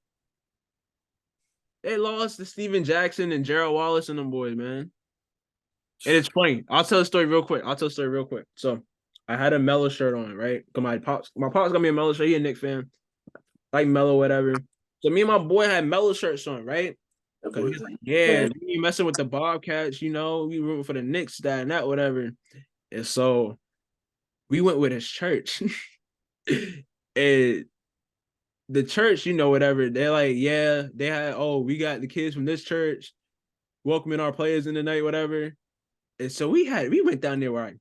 They lost to Steven Jackson and Gerald Wallace and them boys, man. And it's funny. I'll tell the story real quick. So I had a Melo shirt on, right? My pops got me a Melo shirt. He a Knicks fan. Like Melo, whatever. So me and my boy had Melo shirts on, right? Because he's like, yeah, we messing with the Bobcats, we rooting for the Knicks, that and that, whatever. And so we went with his church. And the church, whatever, they're like, yeah, they had, we got the kids from this church welcoming our players in the night, whatever. And so we went down there with our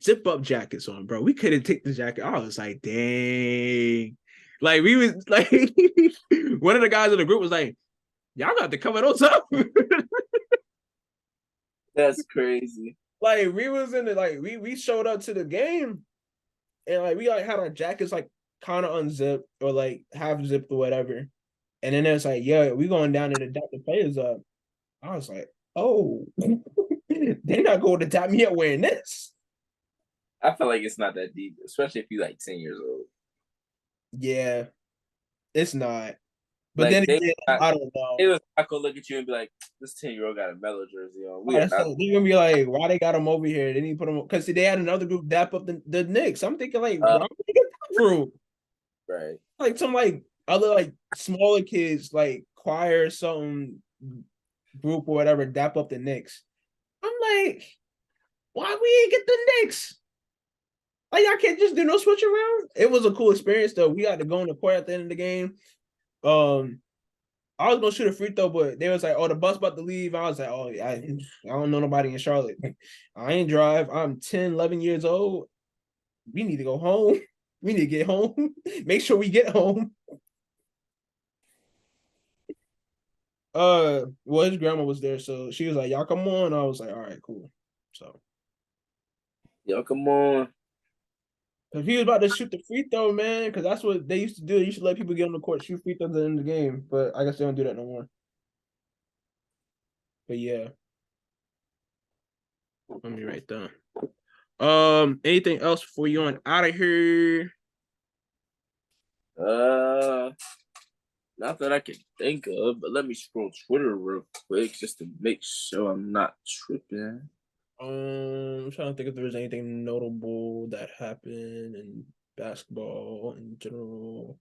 zip up jackets on, bro. We couldn't take the jacket. I was like, dang. Like, we was like, one of the guys in the group was like, y'all got to cover those up. That's crazy. Like we was in the we showed up to the game and like we like had our jackets like kind of unzipped or like half zipped or whatever. And then it's like, yeah, we going down there to dap the players up. I was like, oh, they're not going to dap me up wearing this. I feel like it's not that deep, especially if you're like 10 years old. Yeah, it's not. But then Like again, I don't they know. was not gonna look at you and be like, "This 10-year-old got a mellow jersey on." We are They're not. gonna be like, why they got them over here? They need to put them because they had another group dap up the Knicks. I'm thinking like, why would they get that group? Right. Like some like other like smaller kids like choir or something group or whatever dap up the Knicks. I'm like, why we ain't get the Knicks? Like y'all can't just do no switch around. It was a cool experience though. We got to go in the court at the end of the game. I was gonna shoot a free throw, but they was like, "Oh, the bus about to leave." I was like, "Oh, I don't know nobody in Charlotte. I ain't drive. I'm 10, 11 years old. We need to go home. We need to get home. Make sure we get home." Well, his grandma was there, so she was like, "Y'all come on." I was like, "All right, cool." So, Yo, come on. if he was about to shoot the free throw, man, because that's what they used to do. They used to let people get on the court, shoot free throws in the game, but I guess they don't do that no more. But yeah, let me write down. Anything else before you on out of here? Uh, Not that I can think of, but let me scroll Twitter real quick just to make sure I'm not tripping. I'm trying to think if there was anything notable that happened in basketball in general.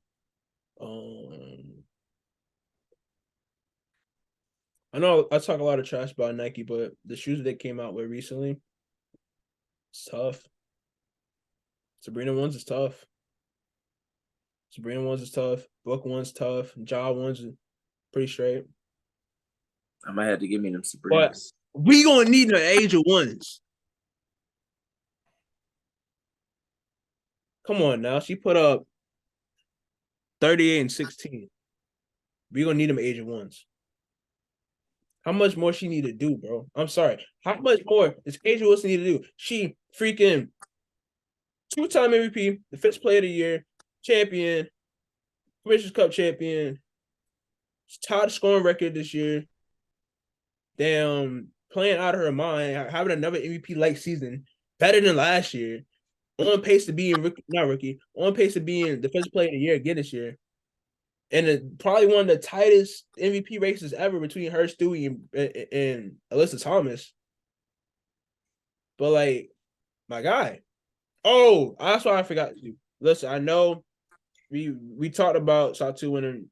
I know I talk a lot of trash about Nike, but the shoes they came out with recently, it's tough. Sabrina ones is tough. Sabrina ones is tough. Book one's tough. Ja one's pretty straight. I might have to give me them But Sabrinas. we gonna need the age of ones. Come on now. She put up 38 and 16. We gonna need them age of ones. How much more she need to do, bro? I'm sorry. How much more does A'ja Wilson need to do? She freaking two-time MVP, Defensive Player of the Year, champion, Commissioner's Cup champion. She's tied the scoring record this year. Damn, playing out of her mind, having another MVP-like season, better than last year. On pace to being on pace to being Defensive Player of the Year again this year. And probably one of the tightest MVP races ever between her, Stewie, and Alyssa Thomas. But like, my guy. Oh, that's why I forgot to. Listen, I know we talked about Satu winning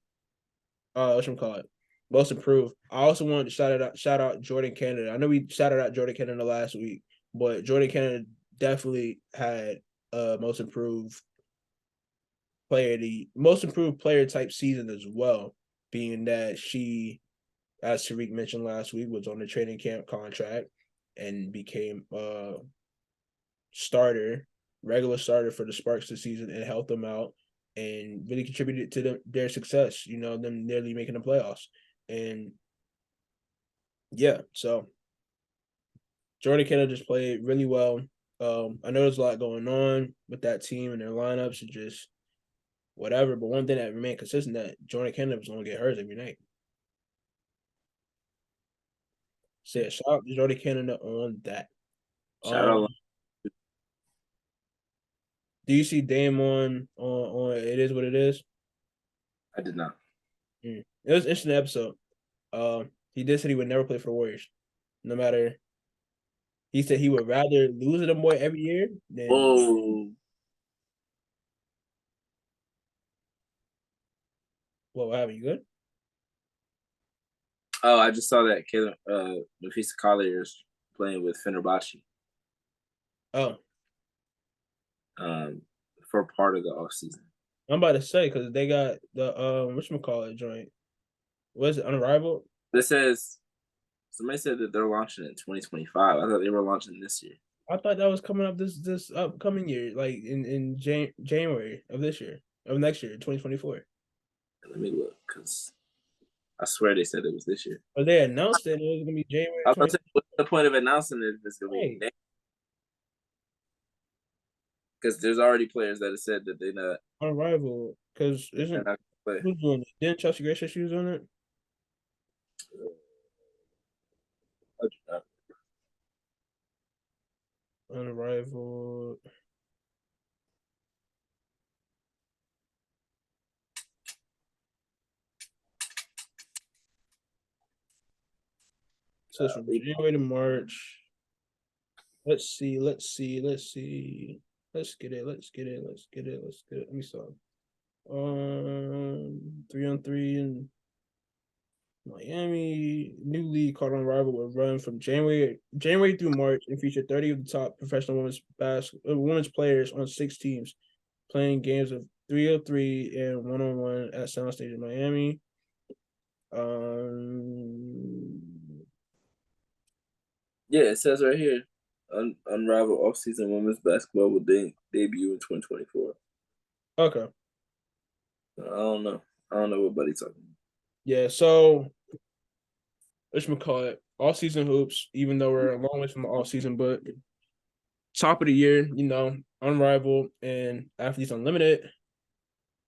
whatchamacallit, most improved. I also wanted to shout out Jordan Canada. I know we shouted out Jordan Canada last week, but Jordan Canada definitely had most improved player type season as well, being that she, as Tariq mentioned last week, was on the training camp contract and became regular starter for the Sparks this season and helped them out and really contributed to their success, them nearly making the playoffs. And yeah, so Jordan Kennedy just played really well. I know there's a lot going on with that team and their lineups and just whatever, but one thing that remained consistent that Jordan Kennedy was going to get hers every night. Say shout out to Jordan Kennedy on that. Shout out. Do you see Dame on It Is What It Is? I did not. It was an interesting episode. He did say he would never play for the Warriors, no matter. He said he would rather lose to them boy every year than. Whoa. What happened? You good? Oh, I just saw that Caleb Nafisa Collier is playing with Fenerbahce. Oh. For part of the off season. I'm about to say because they got the whatchamacallit joint. What is it? Unrivaled? This says somebody said that they're launching in 2025. I thought they were launching this year. I thought that was coming up this upcoming year, like in January of this year, of next year, 2024. Let me look because I swear they said it was this year. But they announced it. It was gonna be January. the point of announcing it if it's gonna be because there's already players that have said that they're not on rival because isn't not play. who's doing it? Didn't Chelsea Gray say she was on it? On rival. So it's from January to March. Let's see. Let's get it. Let me start. 3-on-3 in Miami. New league called on rival will run from January through March and feature 30 of the top professional women's players on 6 teams, playing games of 3-on-3 and 1-on-1 at Soundstage in Miami. Yeah, it says right here, Unrivaled off-season women's basketball will debut in 2024. Okay. I don't know what Buddy's talking about. Yeah, so whatchamacallit, off-season hoops, even though we're a long way from the off-season, but top of the year, Unrivaled and Athletes Unlimited.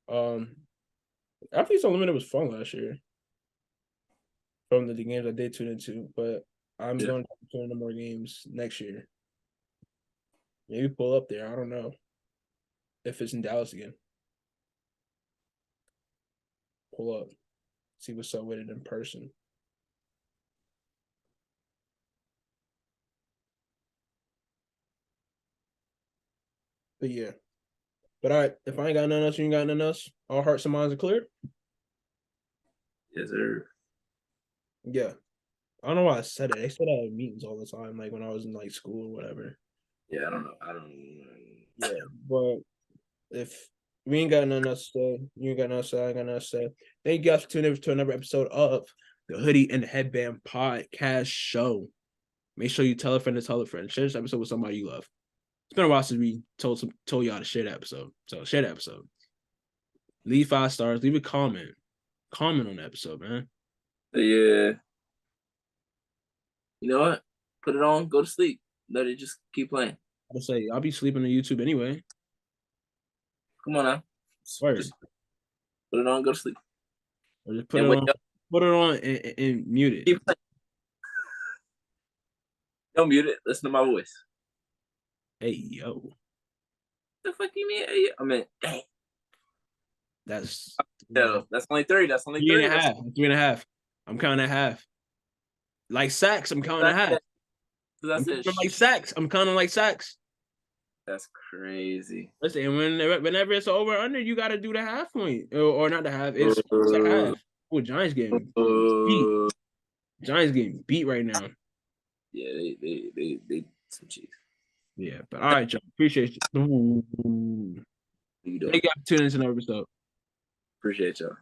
Athletes Unlimited was fun last year from the games I did tune into, but I'm going to tune into more games next year. Maybe pull up there. I don't know if it's in Dallas again. Pull up, see what's up with it in person. But yeah. But all right, if I ain't got nothing else, you ain't got nothing else. All hearts and minds are clear. Yes, sir. Yeah. I don't know why I said it. They said that at meetings all the time, like when I was in like school or whatever. Yeah, I don't know. Yeah, but if we ain't got nothing else to say, you ain't got nothing to say, I ain't got nothing to say. Thank you guys for tuning in to another episode of the Hoodie and Headband podcast show. Make sure you tell a friend to tell a friend. Share this episode with somebody you love. It's been a while since we told y'all to share the episode. So share the episode. Leave 5 stars. Leave a comment. Comment on the episode, man. Yeah. You know what? Put it on. Go to sleep. Let it just keep playing. I'll say I'll be sleeping on YouTube anyway. Come on now. Just put it on. Go to sleep. Or just put it on. Put it on and mute it. Keep playing. Don't mute it. Listen to my voice. Hey yo. The fuck you mean? Hey, I mean, dang. That's only 3. That's only 3 and a half. 3.5. I'm counting at half. Like sacks, I'm counting at half. That's it. Like sacks, I'm counting like sacks. That's crazy. Listen, whenever it's over under, you got to do the half point or not the half. It's a half. Oh, Giants getting beat. Giants getting beat right now. Yeah, they some cheese. Yeah, but all right, John. Appreciate you. Thank you for tuning into another episode. Appreciate y'all.